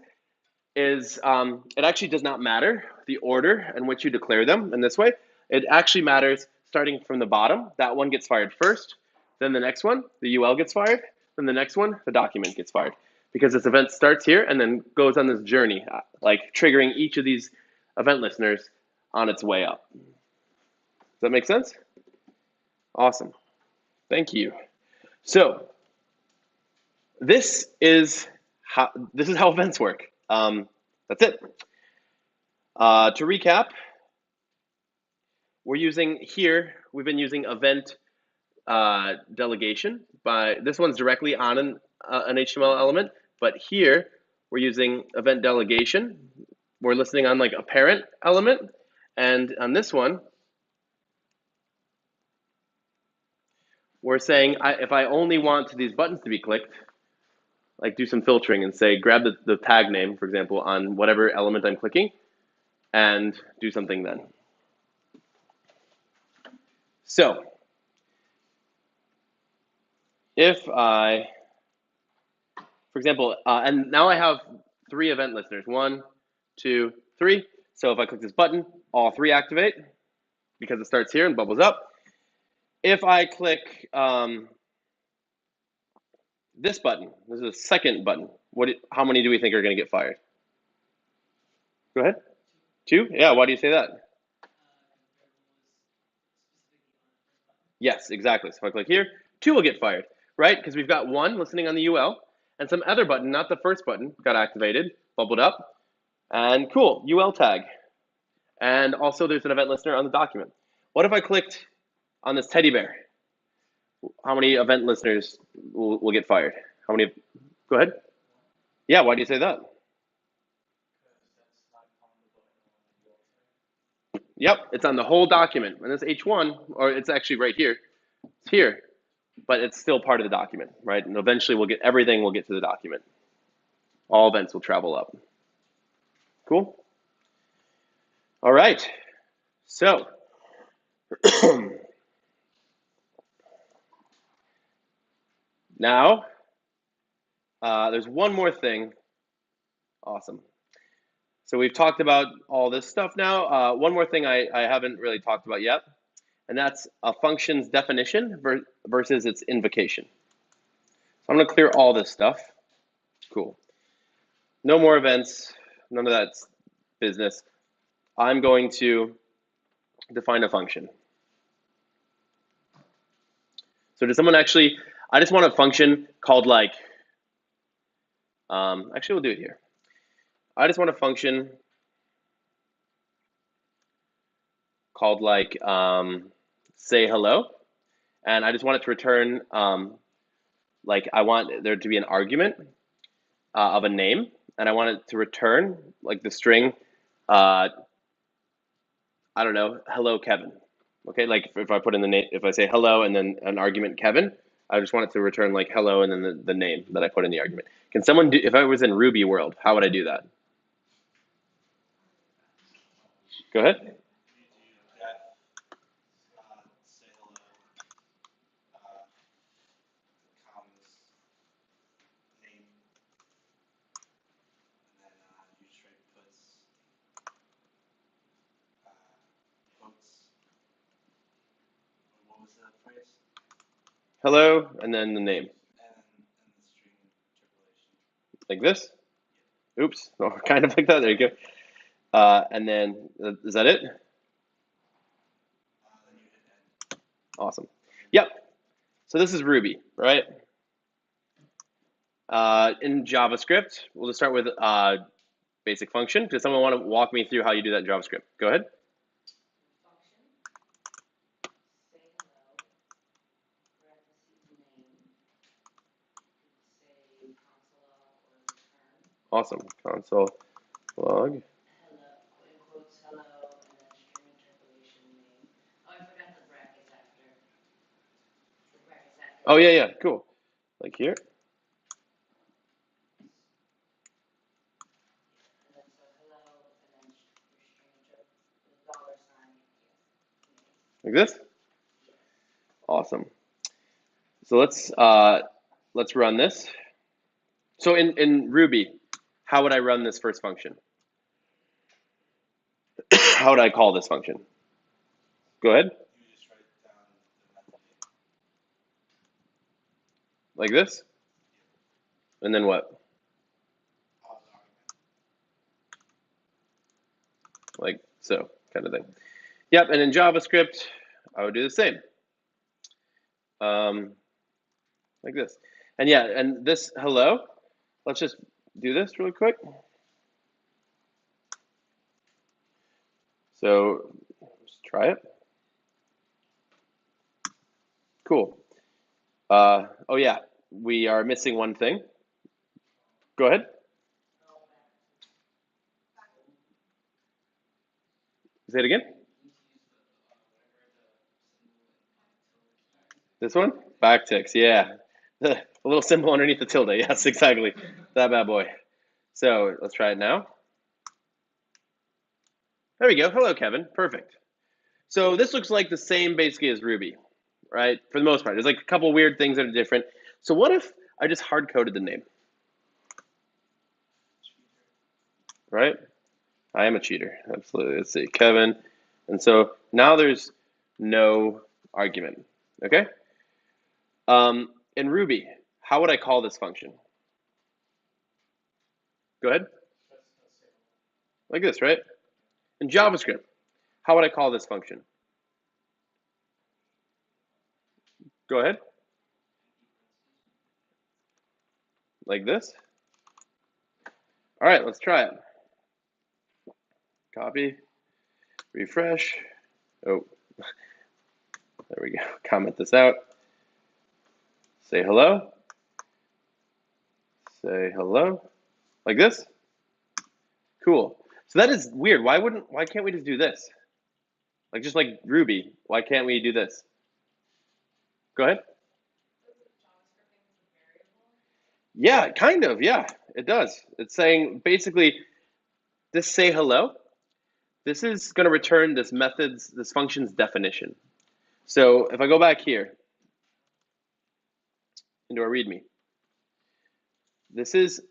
A: is it actually does not matter the order in which you declare them in this way. It actually matters starting from the bottom. That one gets fired first, then the next one, the UL gets fired, then the next one, the document gets fired. Because this event starts here and then goes on this journey, like triggering each of these event listeners on its way up. Does that make sense? Awesome. Thank you. So this is how events work. That's it. To recap, we've been using event delegation. This one's directly on an HTML element, but here we're using event delegation. We're listening on like a parent element, and on this one, we're saying if I only want these buttons to be clicked, like do some filtering and say grab the tag name, for example, on whatever element I'm clicking, and do something then. So if I, for example, and now I have 3 event listeners, 1, 2, 3. So if I click this button, all 3 activate because it starts here and bubbles up. If I click this button, this is the second button, how many do we think are going to get fired? Go ahead. 2? Yeah, why do you say that? Yes, exactly. So if I click here, 2 will get fired, right? Because we've got 1 listening on the UL, and some other button, not the first button, got activated, bubbled up, and cool, UL tag. And also there's an event listener on the document. What if I clicked on this teddy bear? How many event listeners will get fired? How many? Go ahead. Yeah, why do you say that? Yep, it's on the whole document. And this H1, or it's actually right here. It's here, but it's still part of the document, right? And eventually we'll get everything will get to the document. All events will travel up. Cool? All right. So now there's one more thing. Awesome. So we've talked about all this stuff now. One more thing I haven't really talked about yet, and that's a function's definition versus its invocation. So I'm going to clear all this stuff. Cool. No more events. None of that business. I'm going to define a function. So does someone actually, I just want a function called like, actually we'll do it here. I just want a function called like say hello, and I just want it to return like I want there to be an argument of a name, and I want it to return like the string, I don't know, hello Kevin. Okay, like if I put in the name, if I say hello and then an argument Kevin, I just want it to return like hello and then the name that I put in the argument. Can someone do, if I was in Ruby world, how would I do that? Go ahead. Hello and then the name. Like this? Oops, oh, kind of like that. There you go. And then, is that it? Awesome. Yep. So this is Ruby, right? In JavaScript, we'll just start with basic function. Does someone want to walk me through how you do that in JavaScript? Go ahead. Awesome. Console log. Oh yeah, yeah, cool. Like here. Like this. Awesome. So let's run this. So in Ruby, how would I run this first function? How would I call this function? Go ahead. Like this. And then what? Like so, kind of thing. Yep, and in JavaScript, I would do the same. Like this. And yeah, and this hello, let's just do this really quick. So let's try it. Cool. Oh yeah, we are missing one thing. Go ahead. Say it again. This one? Backticks, yeah. A little symbol underneath the tilde. Yes, exactly. That bad boy. So let's try it now. There we go. Hello, Kevin. Perfect. So this looks like the same basically as Ruby, right? For the most part. There's like a couple weird things that are different. So what if I just hard coded the name? Right? I am a cheater. Absolutely. Let's see. Kevin. And so now there's no argument. Okay? In Ruby, how would I call this function? Go ahead. Like this, right? In JavaScript, how would I call this function? Go ahead. Like this. All right, let's try it. Copy, refresh. Oh, there we go. Comment this out. Say hello. Say hello. Like this. Cool. So that is weird. Why can't we just do this? Like just like Ruby, why can't we do this? Go ahead. Yeah, kind of. Yeah, it does. It's saying basically this say hello. This is going to return this function's definition. So if I go back here into our README, this is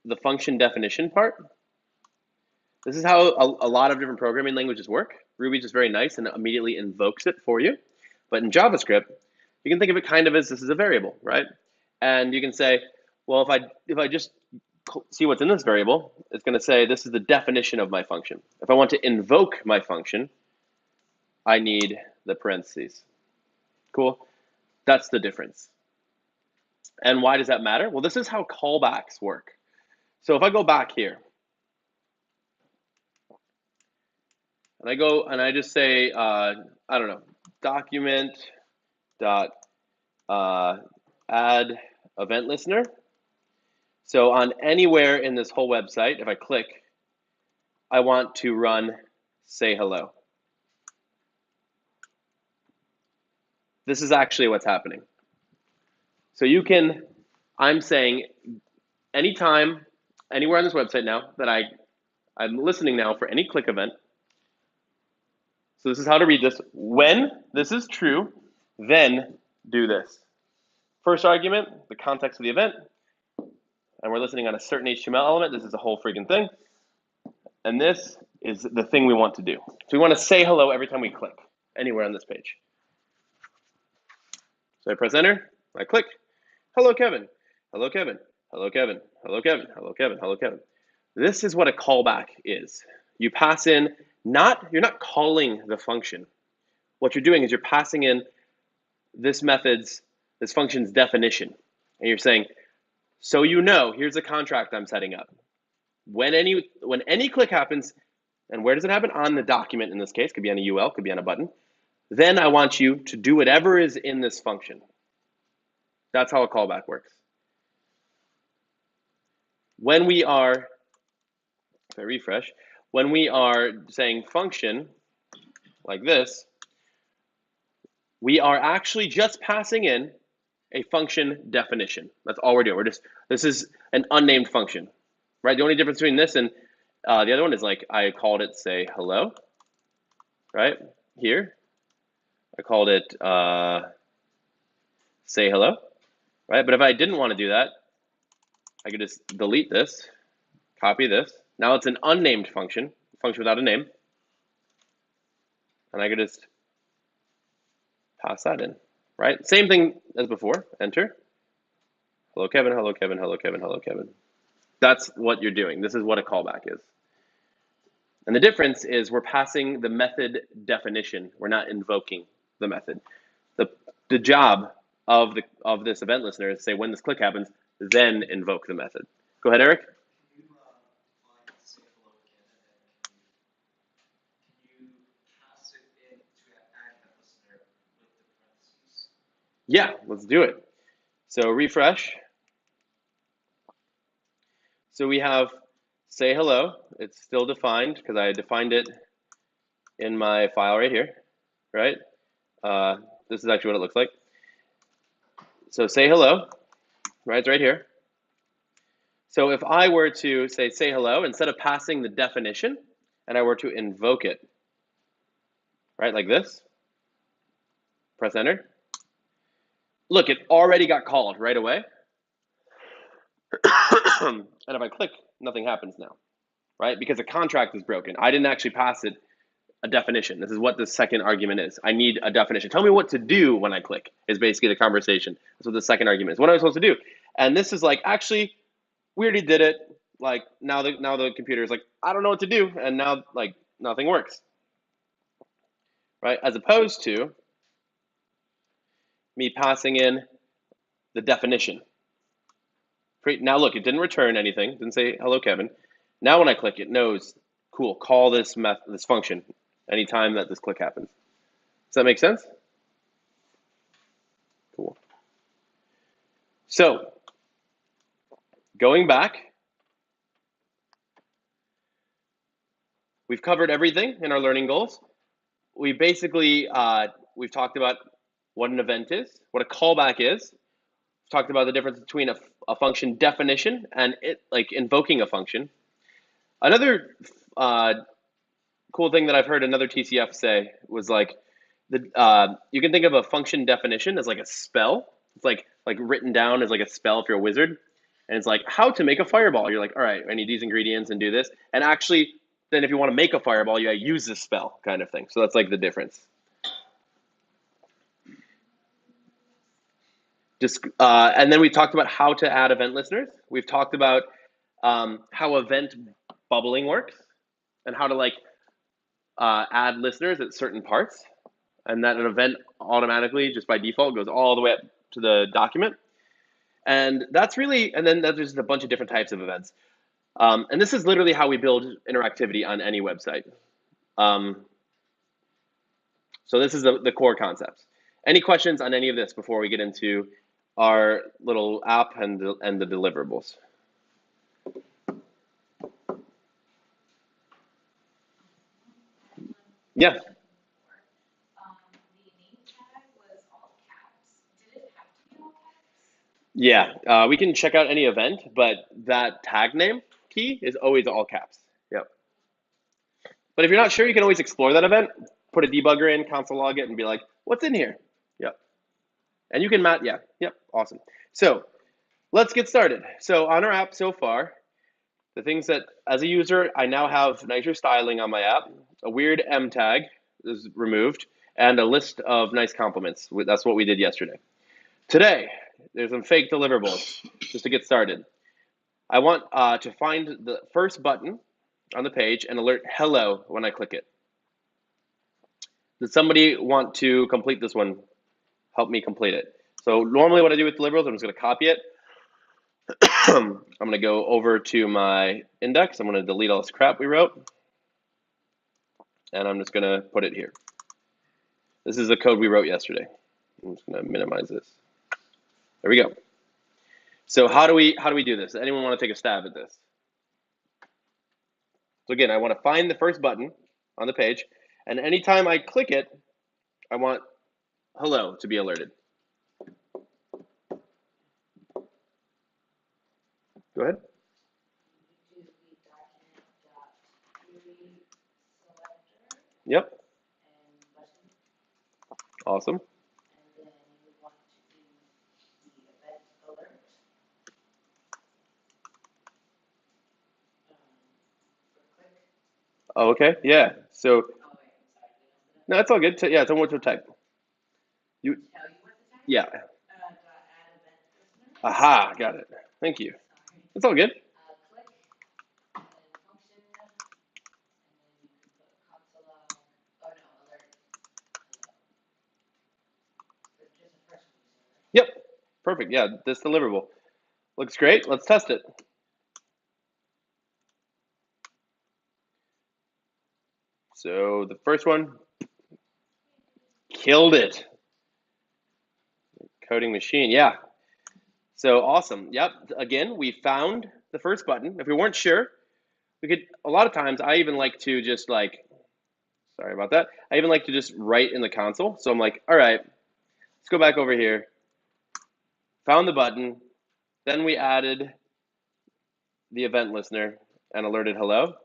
A: the function definition part. This is how a lot of different programming languages work. Ruby's just very nice and immediately invokes it for you. But in JavaScript, you can think of it kind of as this is a variable, right? And you can say, well, if I just see what's in this variable, it's going to say this is the definition of my function. If I want to invoke my function, I need the parentheses. Cool. That's the difference. And why does that matter? Well, this is how callbacks work. So if I go back here, and I go and I just say, I don't know, document dot add event listener. So on anywhere in this whole website, if I click, I want to run say hello. This is actually what's happening. So I'm saying anytime, anywhere on this website now that I'm listening now for any click event. So this is how to read this. When this is true, then do this. First argument, the context of the event, and we're listening on a certain HTML element. This is the whole freaking thing. And this is the thing we want to do. So we want to say hello every time we click anywhere on this page. So I press enter, I click, hello Kevin, hello Kevin, hello Kevin, hello Kevin, hello Kevin, hello Kevin. This is what a callback is. You pass in, you're not calling the function. What you're doing is you're passing in this function's definition. And you're saying, so you know, here's a contract I'm setting up. When any click happens, and where does it happen? On the document in this case, could be on a UL, could be on a button. Then I want you to do whatever is in this function. That's how a callback works. When we are, if I refresh, when we are saying function like this, we are actually just passing in a function definition. That's all we're doing. This is an unnamed function, right? The only difference between this and the other one is like I called it say hello, right? Here, I called it say hello, right? But if I didn't want to do that, I could just delete this, copy this. Now it's an unnamed function without a name. And I could just pass that in, right? Same thing as before, enter. Hello, Kevin, hello, Kevin, hello, Kevin, hello, Kevin. That's what you're doing. This is what a callback is. And the difference is we're passing the method definition. We're not invoking the method. The job of this event listener is to say when this click happens, then invoke the method. Go ahead, Eric.
B: Can you define say hello again, and then can you pass it in to add that listener with the parentheses?
A: Yeah, let's do it. So refresh. So we have say hello. It's still defined because I defined it in my file right here, right? This is actually what it looks like. So say hello, right? It's right here. So if I were to say hello, instead of passing the definition, and I were to invoke it, right, like this, press enter. Look, it already got called right away. And if I click, nothing happens now, right? Because the contract is broken. I didn't actually pass it a definition. This is what the second argument is. I need a definition. Tell me what to do when I click is basically the conversation. That's what the second argument is. What am I supposed to do? And this is like, actually, we already did it. Like now the computer is like, I don't know what to do. And now like nothing works, right? As opposed to me passing in the definition. Great. Now look, it didn't return anything. It didn't say hello, Kevin. Now when I click, it knows, cool, call this function anytime that this click happens. Does that make sense? Cool. So going back, we've covered everything in our learning goals. we basically we've talked about what an event is, what a callback is. We've talked about the difference between a function definition and it like invoking a function. Another cool thing that I've heard another TCF say was like you can think of a function definition as like a spell. It's like written down as like a spell if you're a wizard, and it's like how to make a fireball. You're like, all right, I need these ingredients and do this, and actually, then if you want to make a fireball, you use this spell kind of thing. So that's like the difference. Just and then we talked about how to add event listeners. We've talked about how event bubbling works and how to like add listeners at certain parts, and that an event automatically, just by default, goes all the way up to the document. And that's really, and then there's a bunch of different types of events. And this is literally how we build interactivity on any website. So this is the core concepts. Any questions on any of this before we get into our little app and the deliverables? Yeah. Yeah, we can check out any event, but that tag name key is always all caps. Yep. But if you're not sure, you can always explore that event, put a debugger in, console log it, and be like, what's in here? Yep. And you can map, yeah, yep, awesome. So let's get started. So on our app so far, the things that, as a user, I now have nicer styling on my app, a weird M tag is removed, and a list of nice compliments. That's what we did yesterday. Today, there's some fake deliverables, just to get started. I want to find the first button on the page and alert hello when I click it. Does somebody want to complete this one? Help me complete it. So normally what I do with deliverables, I'm just going to copy it. I'm going to go over to my index. I'm going to delete all this crap we wrote. And I'm just going to put it here. This is the code we wrote yesterday. I'm just going to minimize this. There we go. So how do we do this? Anyone want to take a stab at this? So again, I want to find the first button on the page, and anytime I click it, I want hello to be alerted. Go ahead. Yep. Awesome. Oh, okay. Yeah. So no, it's all good. Yeah, tell me what to type. You. Yeah. Aha, got it. Thank you. It's all good. Yep. Perfect. Yeah, this deliverable looks great. Let's test it. So the first one killed it. Coding machine. Yeah. So awesome. Yep. Again, we found the first button. If we weren't sure, we could, a lot of times I even like to just like, sorry about that. I even like to just write in the console. So I'm like, all right, let's go back over here. Found the button. Then we added the event listener and alerted hello.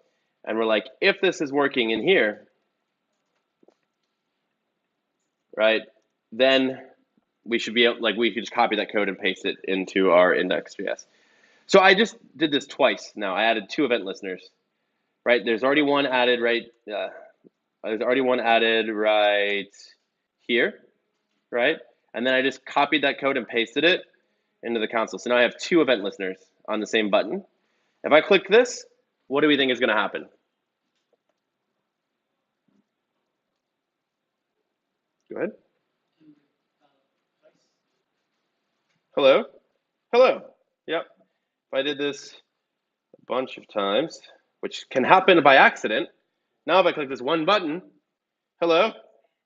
A: And we're like, if this is working in here, right, then we should be able, like, we could just copy that code and paste it into our index.js. So I just did this twice now. I added 2 event listeners, right? There's already one added right here, right? And then I just copied that code and pasted it into the console. So now I have 2 event listeners on the same button. If I click this, what do we think is going to happen? Go ahead. Hello? Hello. Yep. If I did this a bunch of times, which can happen by accident, now if I click this one button, hello,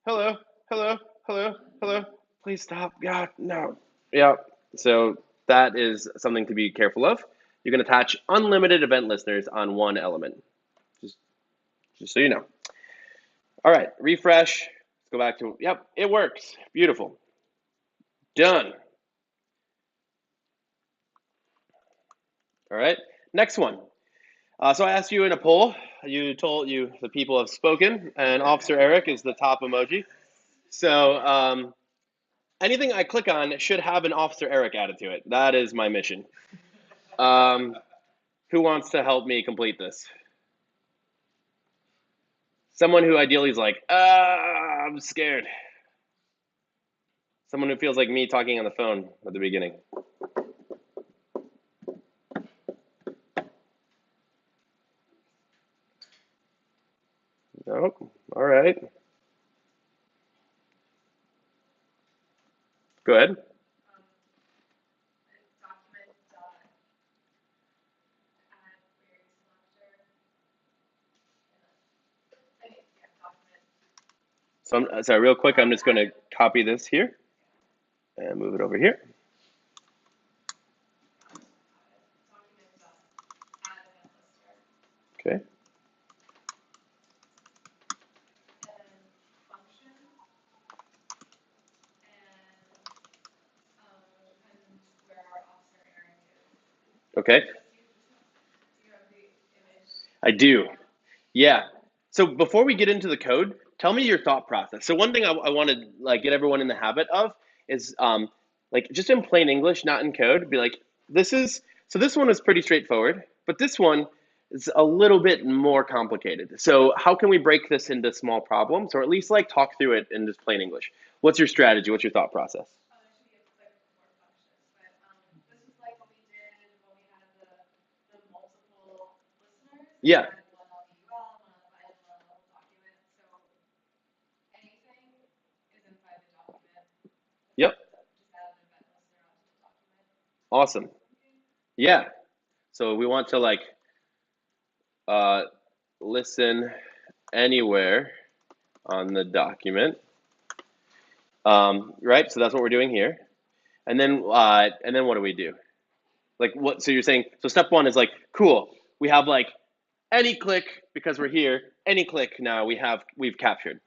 A: hello, hello, hello, hello, please stop. God, no. Yeah. So that is something to be careful of. You can attach unlimited event listeners on one element, just so you know. All right, refresh. Let's go back to, yep, it works. Beautiful. Done. All right, next one. So I asked you in a poll. You told you the people have spoken, and Officer Eric is the top emoji. So anything I click on should have an Officer Eric added to it. That is my mission. Who wants to help me complete this? Someone who ideally is like, I'm scared. Someone who feels like me talking on the phone at the beginning. Nope. All right. Go ahead. So sorry, real quick, I'm just going to copy this here and move it over here. Okay. Okay. I do. Yeah. So before we get into the code, tell me your thought process. So one thing I want to like get everyone in the habit of is like just in plain English, not in code, be like, this is so this one is pretty straightforward, but this one is a little bit more complicated. So how can we break this into small problems, or at least like talk through it in just plain English? What's your strategy? What's your thought process? Yeah. Yep. Awesome. Yeah. So we want to like uh, listen anywhere on the document, right? So that's what we're doing here, and then what do we do? Like what? So you're saying so step one is like cool. We have like any click because we're here. Any click now we've captured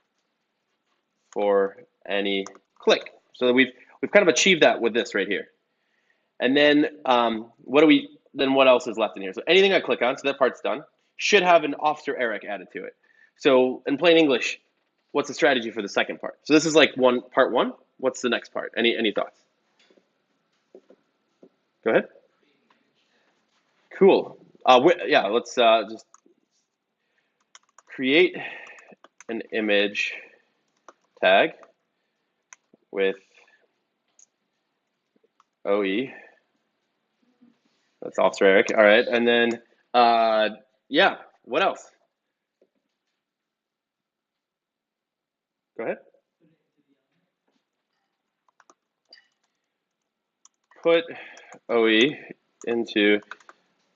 A: for any click. So we've kind of achieved that with this right here. And then what do we? Then what else is left in here? So anything I click on, so that part's done, should have an Officer Eric added to it. So in plain English, what's the strategy for the second part? So this is like part one. What's the next part? Any thoughts? Go ahead. Cool. Yeah, let's just create an image tag with OE. That's Officer Eric. All right, and then yeah, what else? Go ahead. Put OE into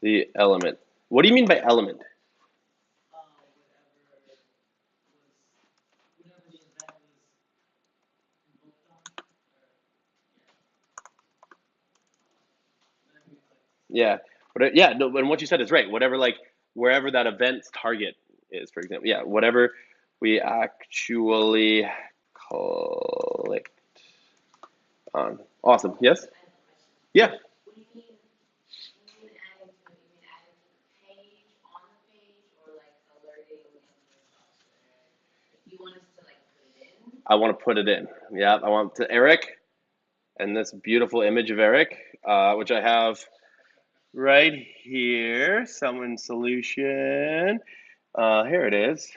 A: the element. What do you mean by element? Yeah, but yeah, no, and what you said is right. Whatever, like wherever that event's target is, for example. Yeah, whatever we actually clicked on. Awesome. Yes. Yeah. I want to put it in. Yeah, I want to Eric and this beautiful image of Eric, which I have right here. Summon solution. Here it is.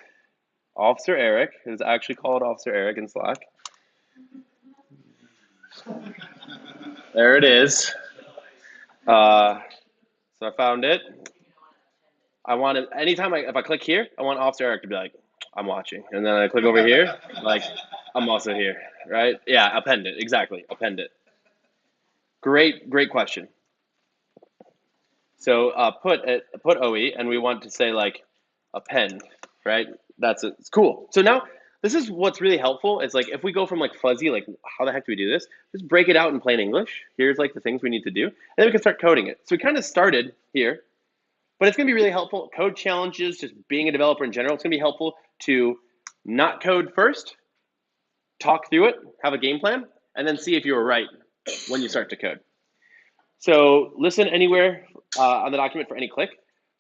A: Officer Eric. It is actually called Officer Eric in Slack. There it is. So I found it. I want it anytime if I click here, I want Officer Eric to be like, I'm watching. And then I click over here, like, I'm also here, right? Yeah, append it. Exactly. Append it. Great question. So put OE, and we want to say like append, right? That's it. It's cool. So now this is what's really helpful. It's like if we go from like fuzzy, like how the heck do we do this? Just break it out in plain English. Here's like the things we need to do, and then we can start coding it. So we kind of started here, but it's gonna be really helpful. Code challenges, just being a developer in general, it's gonna be helpful to not code first, talk through it, have a game plan, and then see if you were right when you start to code. So listen anywhere on the document for any click.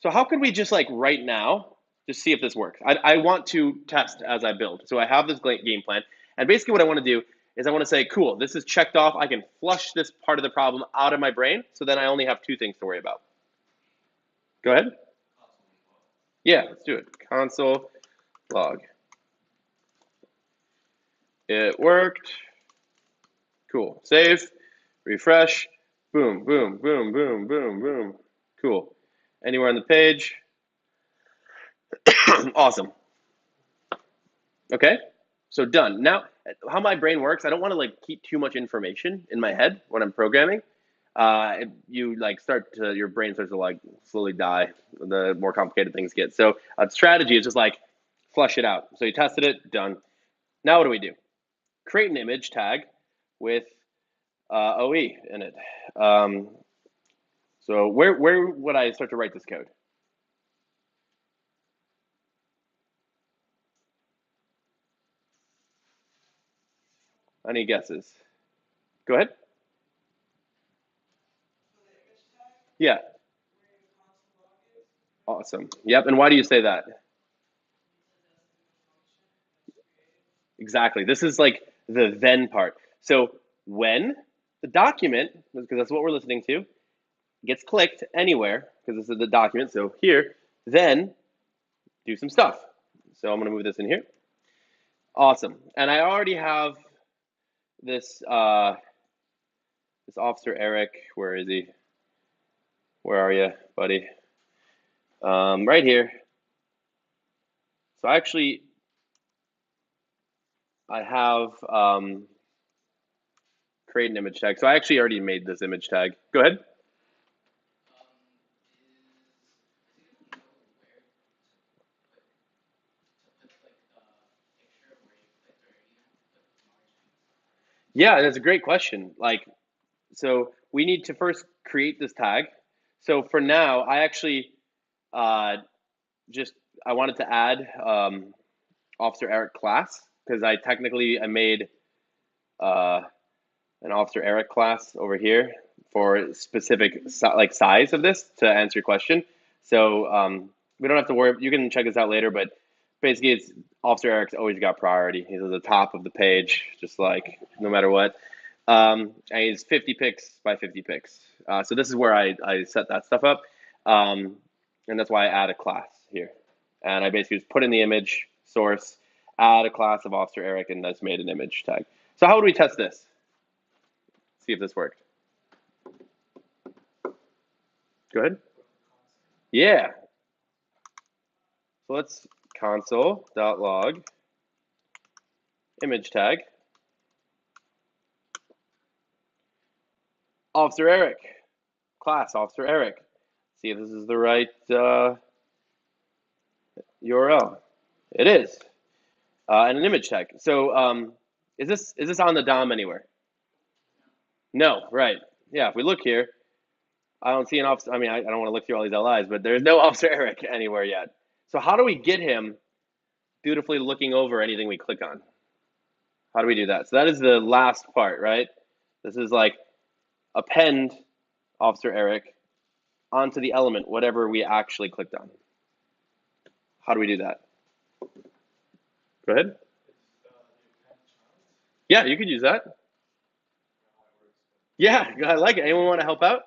A: So how could we just like right now just see if this works? I want to test as I build. So I have this game plan, and basically what I want to do is I want to say, cool, this is checked off. I can flush this part of the problem out of my brain. So then I only have two things to worry about. Go ahead. Yeah, let's do it. Console log. It worked. Cool. Save. Refresh. Boom, boom, boom, boom, boom, boom. Cool. Anywhere on the page. Awesome. Okay. So done. Now, how my brain works, I don't want to like keep too much information in my head when I'm programming. You like your brain starts to like slowly die the more complicated things get. So a strategy is just like flush it out. So you tested it, done. Now what do we do? Create an image tag with OE in it. So where would I start to write this code? Any guesses? Go ahead. Yeah. Awesome. Yep. And why do you say that? Exactly. This is like the then part. So when the document, because that's what we're listening to, gets clicked anywhere, because this is the document, so here, then do some stuff. So I'm going to move this in here. Awesome. And I already have this this officer Eric. Where is he? Where are you, buddy? Right here. So actually, I have create an image tag. So I actually already made this image tag. Go ahead. Yeah, that's a great question. Like, so we need to first create this tag. So for now, I actually uh, just I wanted to add Officer Eric class because I made uh, an Officer Eric class over here for specific like size of this to answer your question. So we don't have to worry. You can check this out later, but basically, it's Officer Eric's always got priority. He's at the top of the page, just like no matter what. And he's 50 picks by 50 picks. So this is where I set that stuff up. And that's why I add a class here. And I basically just put in the image source, add a class of Officer Eric, and that's made an image tag. So how would we test this? See if this worked. Go ahead. Yeah. So let's console.log image tag Officer Eric, class Officer Eric. See if this is the right URL. It is, and an image tag. So is this on the DOM anywhere? No, right? Yeah. If we look here, I don't see an officer. I mean, I don't want to look through all these LIs, but there's no Officer Eric anywhere yet. So how do we get him beautifully looking over anything we click on? How do we do that? So that is the last part, right? This is like append Officer Eric onto the element, whatever we actually clicked on. How do we do that? Go ahead. Yeah, you could use that. Yeah, I like it. Anyone want to help out?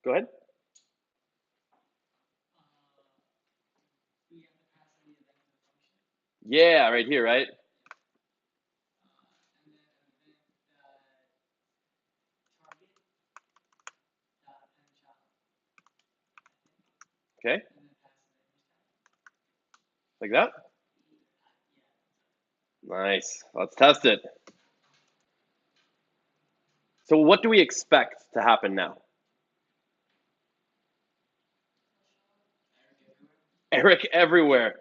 A: Go ahead. Yeah, right here, right? Okay, like that. Nice. Let's test it. So what do we expect to happen now? Eric everywhere.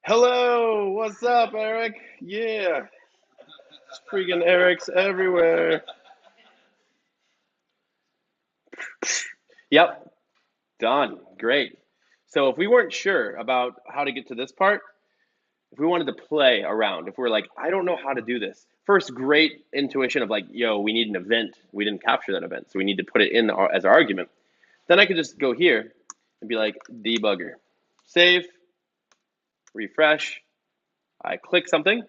A: Hello, what's up, Eric? Yeah, freaking Eric's everywhere. Yep, done. Great. So if we weren't sure about how to get to this part, if we wanted to play around, if we're like, I don't know how to do this, first, great intuition of like, yo, we need an event. We didn't capture that event, so we need to put it in as our argument. Then I could just go here and be like, debugger. Save, refresh. I click something.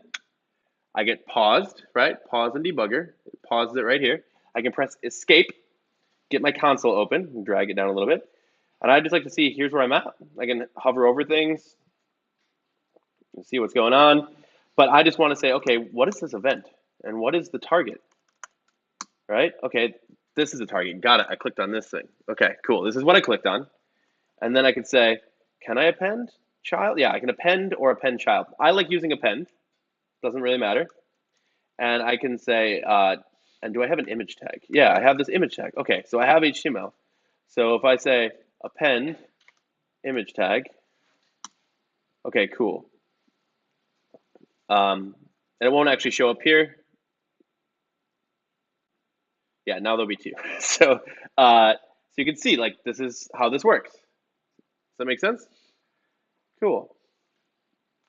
A: I get paused, right? Pause and debugger. It pauses it right here. I can press escape, get my console open, and drag it down a little bit. And I just like to see, here's where I'm at. I can hover over things and see what's going on. But I just want to say, okay, what is this event? And what is the target? Right? Okay, this is the target. Got it. I clicked on this thing. Okay, cool. This is what I clicked on. And then I could say, can I append child? Yeah, I can append or append child. I like using append. Doesn't really matter. And I can say, and do I have an image tag? Yeah, I have this image tag. Okay, so I have HTML. So if I say append image tag, okay, cool. And it won't actually show up here. Yeah, now there'll be two. So you can see, like, this is how this works. Does that make sense? Cool.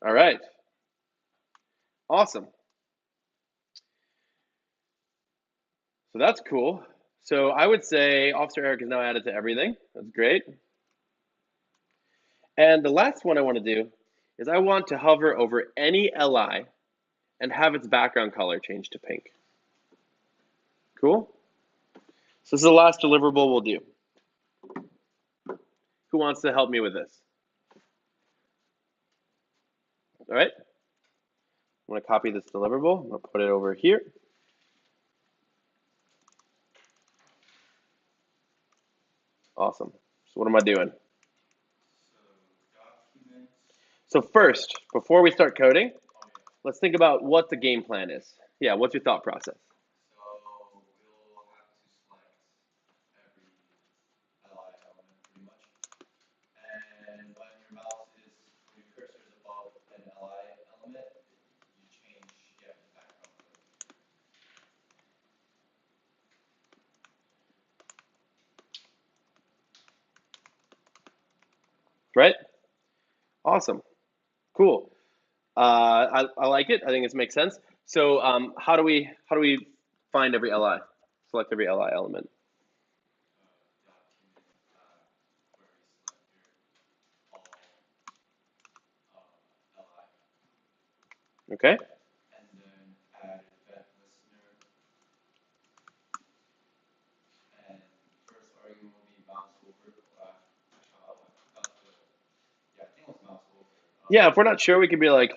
A: All right. Awesome. So that's cool. So I would say Officer Eric is now added to everything. That's great. And the last one I want to do is I want to hover over any LI and have its background color change to pink. Cool? So this is the last deliverable we'll do. Who wants to help me with this? All right. I'm going to copy this deliverable. I'm going to put it over here. Awesome. So what am I doing? So first, before we start coding, let's think about what the game plan is. Yeah, what's your thought process?
B: So we'll have to select every ally element pretty much. And when your mouse is, when your cursor is above an ally element, you change, yeah, the background color.
A: Right? Awesome. Cool. I like it. I think it makes sense. So how do we find every li? Select every li element.
B: Document where we select your all ally.
A: Okay.
B: And then add event listener. And first argument will be mouse over. Yeah, I think it was mouse over.
A: Yeah, if we're not sure, we could be like,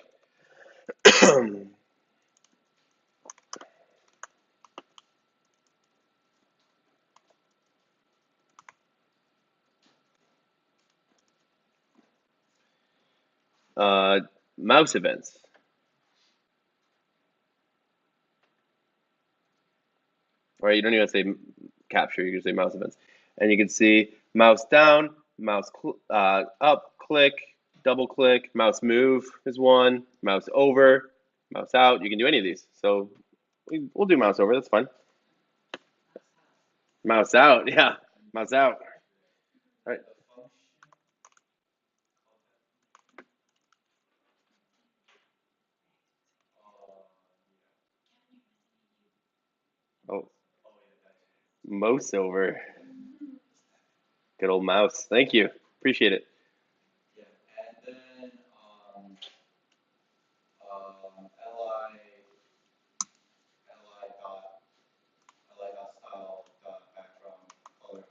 A: mouse events. Or you don't even have to say capture, you can say mouse events. And you can see mouse down, mouse up, click, double click, mouse move is one, mouse over, mouse out. You can do any of these. So we'll do mouse over, that's fine. Mouse out, yeah, mouse out. All right. Oh, mouse over. Good old mouse. Thank you. Appreciate it.
B: Yeah, and then li dot style dot background color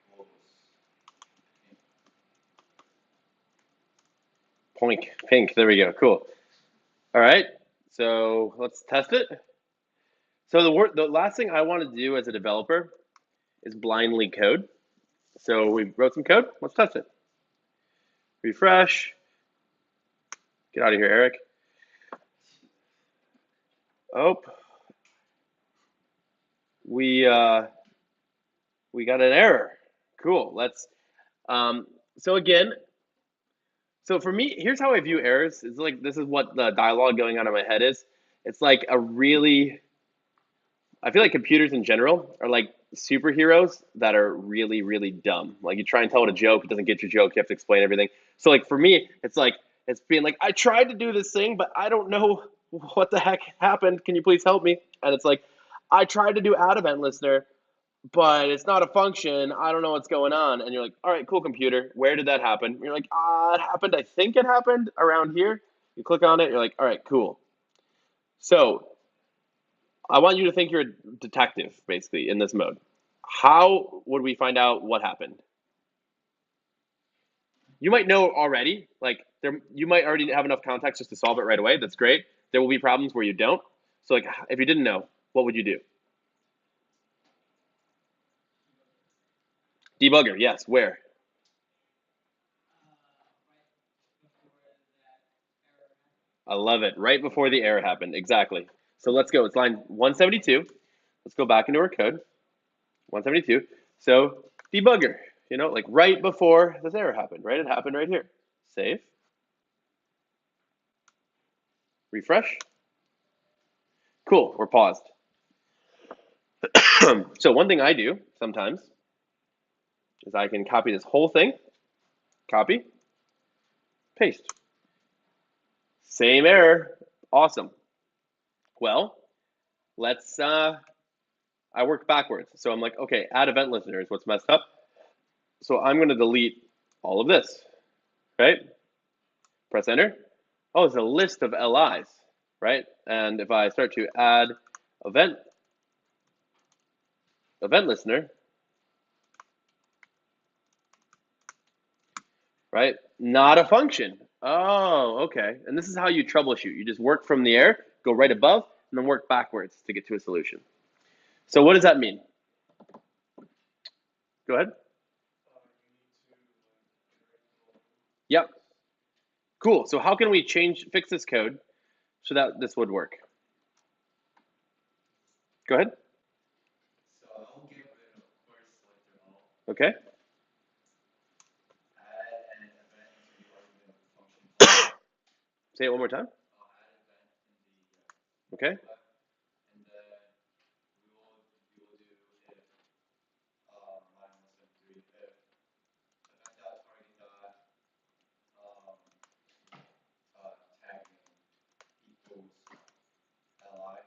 B: equals
A: Pink. There we go. Cool. All right. So let's test it. So the last thing I want to do as a developer is blindly code. So we wrote some code. Let's test it. Refresh. Get out of here, Eric. Oh, we got an error. Cool. Let's. So again, so for me, here's how I view errors. It's like this is what the dialogue going on in my head is. It's like a really. I feel like computers in general are like superheroes that are really, really dumb. Like you try and tell it a joke, it doesn't get your joke. You have to explain everything. So like for me, it's like it's being like, I tried to do this thing, but I don't know what the heck happened. Can you please help me? And it's like, I tried to do add event listener, but it's not a function. I don't know what's going on. And you're like, all right, cool, computer. Where did that happen? And you're like, it happened. I think it happened around here. You click on it. You're like, all right, cool. So I want you to think you're a detective, basically, in this mode. How would we find out what happened? You might know already. Like you might already have enough context just to solve it right away. That's great. There will be problems where you don't. So, like, if you didn't know, what would you do? Debugger, yes. Where? I love it. Right before the error happened. Exactly. So let's go. It's line 172. Let's go back into our code. 172. So debugger, like right before this error happened, right? It happened right here. Save. Refresh. Cool. We're paused. So one thing I do sometimes is I can copy this whole thing. Copy. Paste. Same error. Awesome. Well, let's I work backwards. So I'm like, okay, add event listener is what's messed up. So I'm going to delete all of this, right? Press enter. Oh, it's a list of LIs, right? And if I start to add event listener, right? Not a function. Oh, okay. And this is how you troubleshoot. You just work from the error, go right above, and then work backwards to get to a solution. So what does that mean? Go ahead. Yep. Cool. So how can we fix this code so that this would work? Go ahead.
B: So I'll get rid of query selector all,
A: Okay.
B: add an event into the argument function.
A: Say it one more time.
B: I'll add event in the
A: Okay.
B: and then we will do if minus and 3 if event dot target dot tag name equals li.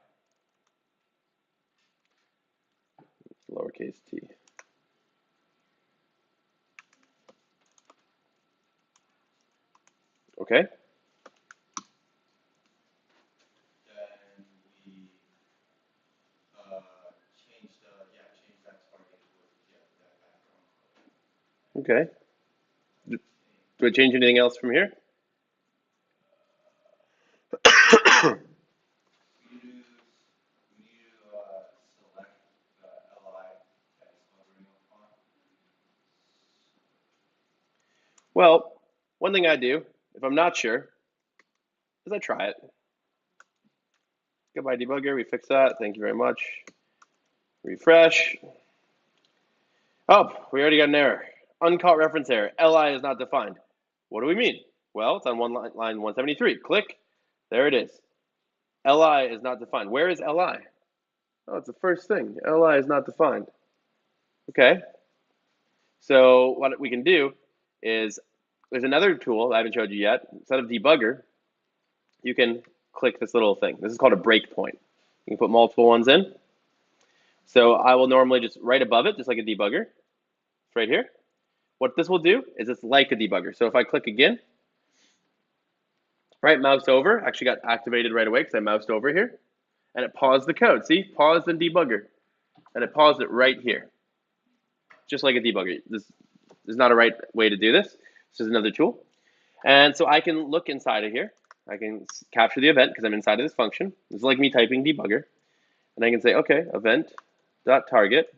A: Lowercase t. Okay.
B: Then we change that target with that background color.
A: Okay. Do I change anything else from here?
B: We need to select the li that is hovering upon.
A: Well, one thing I do, if I'm not sure, is I try it. Goodbye, debugger. We fixed that. Thank you very much. Refresh. Oh, we already got an error. Uncaught reference error. Li is not defined. What do we mean? Well, it's on line 173. Click. There it is. Li is not defined. Where is Li? Oh, it's the first thing. Li is not defined. Okay. So what we can do is there's another tool I haven't showed you yet. Instead of debugger, you can click this little thing. This is called a breakpoint. You can put multiple ones in. So I will normally just right above it, just like a debugger. It's right here. What this will do is it's like a debugger. So if I click again, right mouse over, actually got activated right away because I moused over here, and it paused the code. See, paused and debugger, and it paused it right here, just like a debugger. This is not a right way to do this. This is another tool. And so I can look inside of here. I can capture the event because I'm inside of this function. This is like me typing debugger. And I can say, okay, event.target.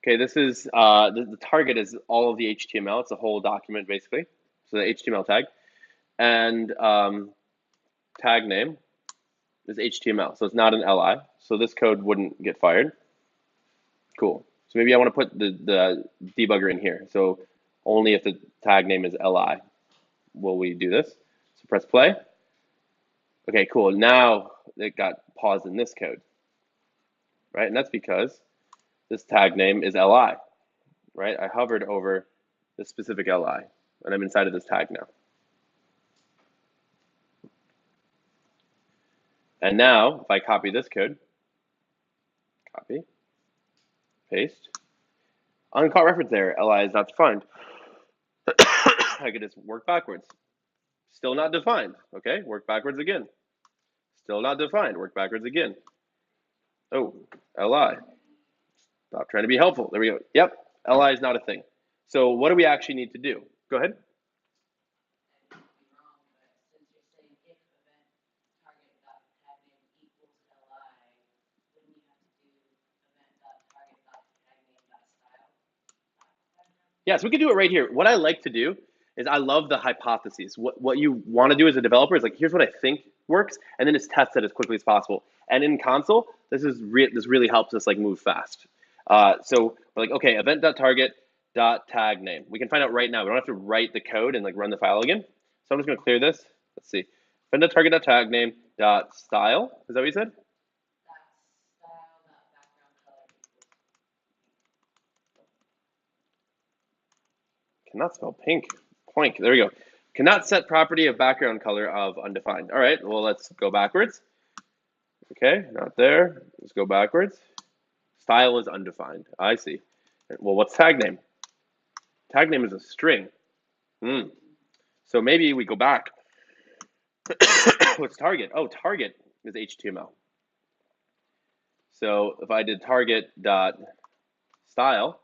A: Okay, this is, the target is all of the HTML. It's a whole document, basically. So the HTML tag. And tag name is HTML. So it's not an LI. So this code wouldn't get fired. Cool. So maybe I want to put the debugger in here. So only if the tag name is li will we do this. So press play. Okay, cool. Now it got paused in this code. right? And that's because this tag name is li, right? I hovered over this specific li, and I'm inside of this tag now. And now, if I copy this code, copy, paste, uncaught reference error, li is not defined. I could just work backwards. Still not defined. Okay, work backwards again. Still not defined. Work backwards again. Oh, li. Stop trying to be helpful. There we go. Yep, li is not a thing. So what do we actually need to do? Go ahead. Yes, we could do it right here. What I like to do is I love the hypotheses. What you want to do as a developer is like, here's what I think works, and then just test it as quickly as possible. And in console, this really helps us like move fast. So we're like, okay, event.target.tag name. We can find out right now. We don't have to write the code and like run the file again. So I'm just gonna clear this. Let's see. Event.target.tag name dot style. Is that what you said? Cannot spell pink. Poink. There we go. Cannot set property of background color of undefined. All right, well, let's go backwards. Okay, not there. Let's go backwards. Style is undefined. I see. Well, what's tag name? Tag name is a string. So maybe we go back. What's target? Oh, target is HTML. So if I did target dot style,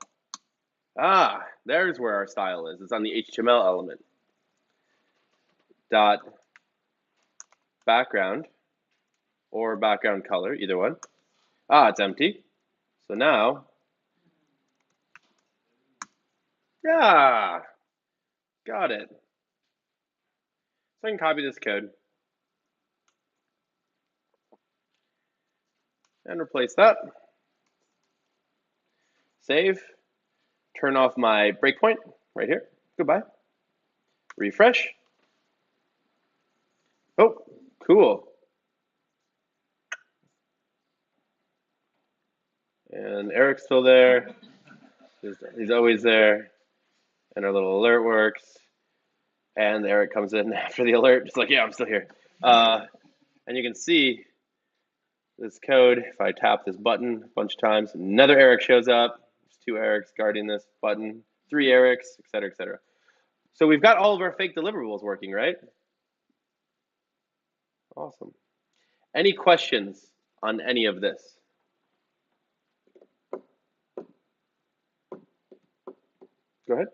A: there's where our style is. It's on the HTML element. Dot background or background color, either one. It's empty. So now, got it. So I can copy this code and replace that. Save. Turn off my breakpoint right here. Goodbye. Refresh. Oh, cool. And Eric's still there. He's always there. And our little alert works. And Eric comes in after the alert, just like, yeah, I'm still here. And you can see this code. If I tap this button a bunch of times, another Eric shows up. There's 2 Erics guarding this button, 3 Erics, et cetera, et cetera. So we've got all of our fake deliverables working, right? Awesome. Any questions on any of this? Go ahead.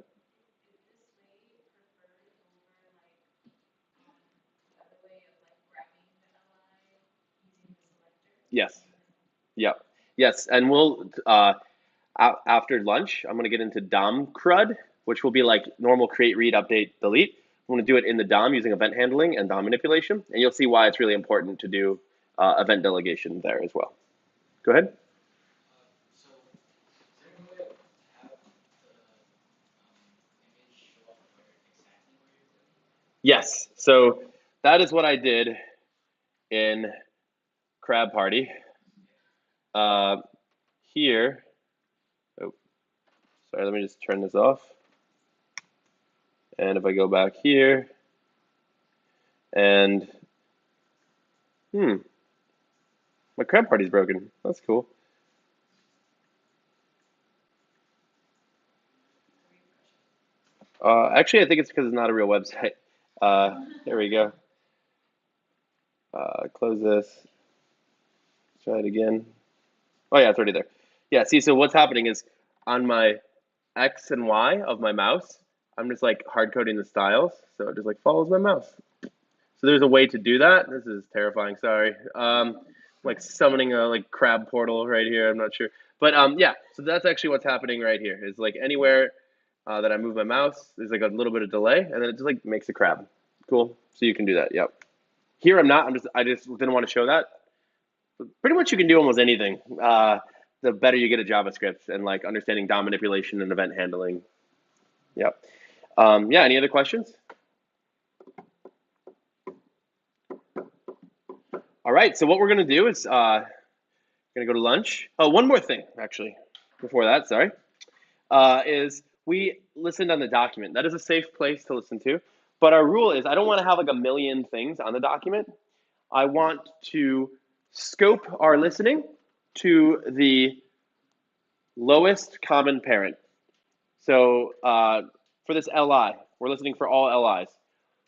A: Yes. Yep. Yes. And we'll after lunch, I'm gonna get into DOM CRUD, which will be like normal create, read, update, delete. I'm gonna do it in the DOM using event handling and DOM manipulation, and you'll see why it's really important to do event delegation there as well. Go ahead. Yes. So that is what I did in Crab Party. Here, oh, sorry, let me just turn this off. And if I go back here, and my Crab Party's broken. That's cool. Actually, I think it's because it's not a real website. There we go. Close this. Try it again. Oh yeah, it's already there. Yeah, see, so what's happening is on my X and Y of my mouse, I'm just like hard coding the styles, so it just like follows my mouse. So there's a way to do that. This is terrifying. Sorry. Like summoning a like crab portal right here. I'm not sure, but yeah. So that's actually what's happening right here. Is like anywhere that I move my mouse, there's like a little bit of delay, and then it just like makes a crab. Cool. So you can do that. Yep. Here I'm not. I just didn't want to show that. But pretty much you can do almost anything. The better you get at JavaScript and like understanding DOM manipulation and event handling. Yep. Yeah. Any other questions? All right, so what we're gonna do is gonna gonna go to lunch. Oh, one more thing, actually, before that, sorry, is we listened on the document. That is a safe place to listen to. But our rule is I don't want to have like a million things on the document. I want to scope our listening to the lowest common parent. So for this LI, we're listening for all LIs.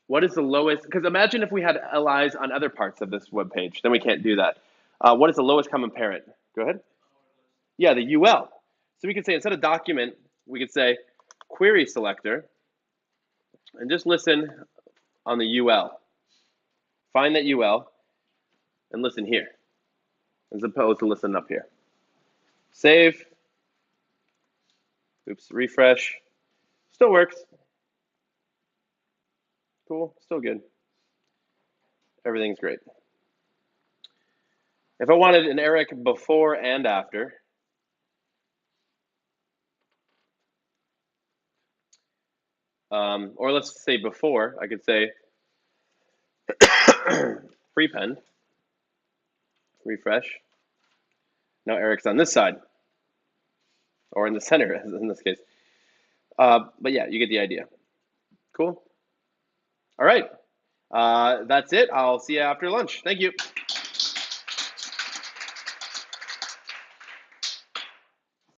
A: What is the lowest? Because imagine if we had LIs on other parts of this web page, then we can't do that. What is the lowest common parent? Go ahead. Yeah, the UL. So we could say instead of document, we could say query selector, and just listen on the UL. Find that UL and listen here, as opposed to listen up here. Save. Oops, refresh. Still works. Cool, still good. Everything's great. If I wanted an Eric before and after, or let's say before, I could say prepend, refresh. Now Eric's on this side, or in the center in this case. But yeah, you get the idea. Cool. All right. That's it. I'll see you after lunch. Thank you.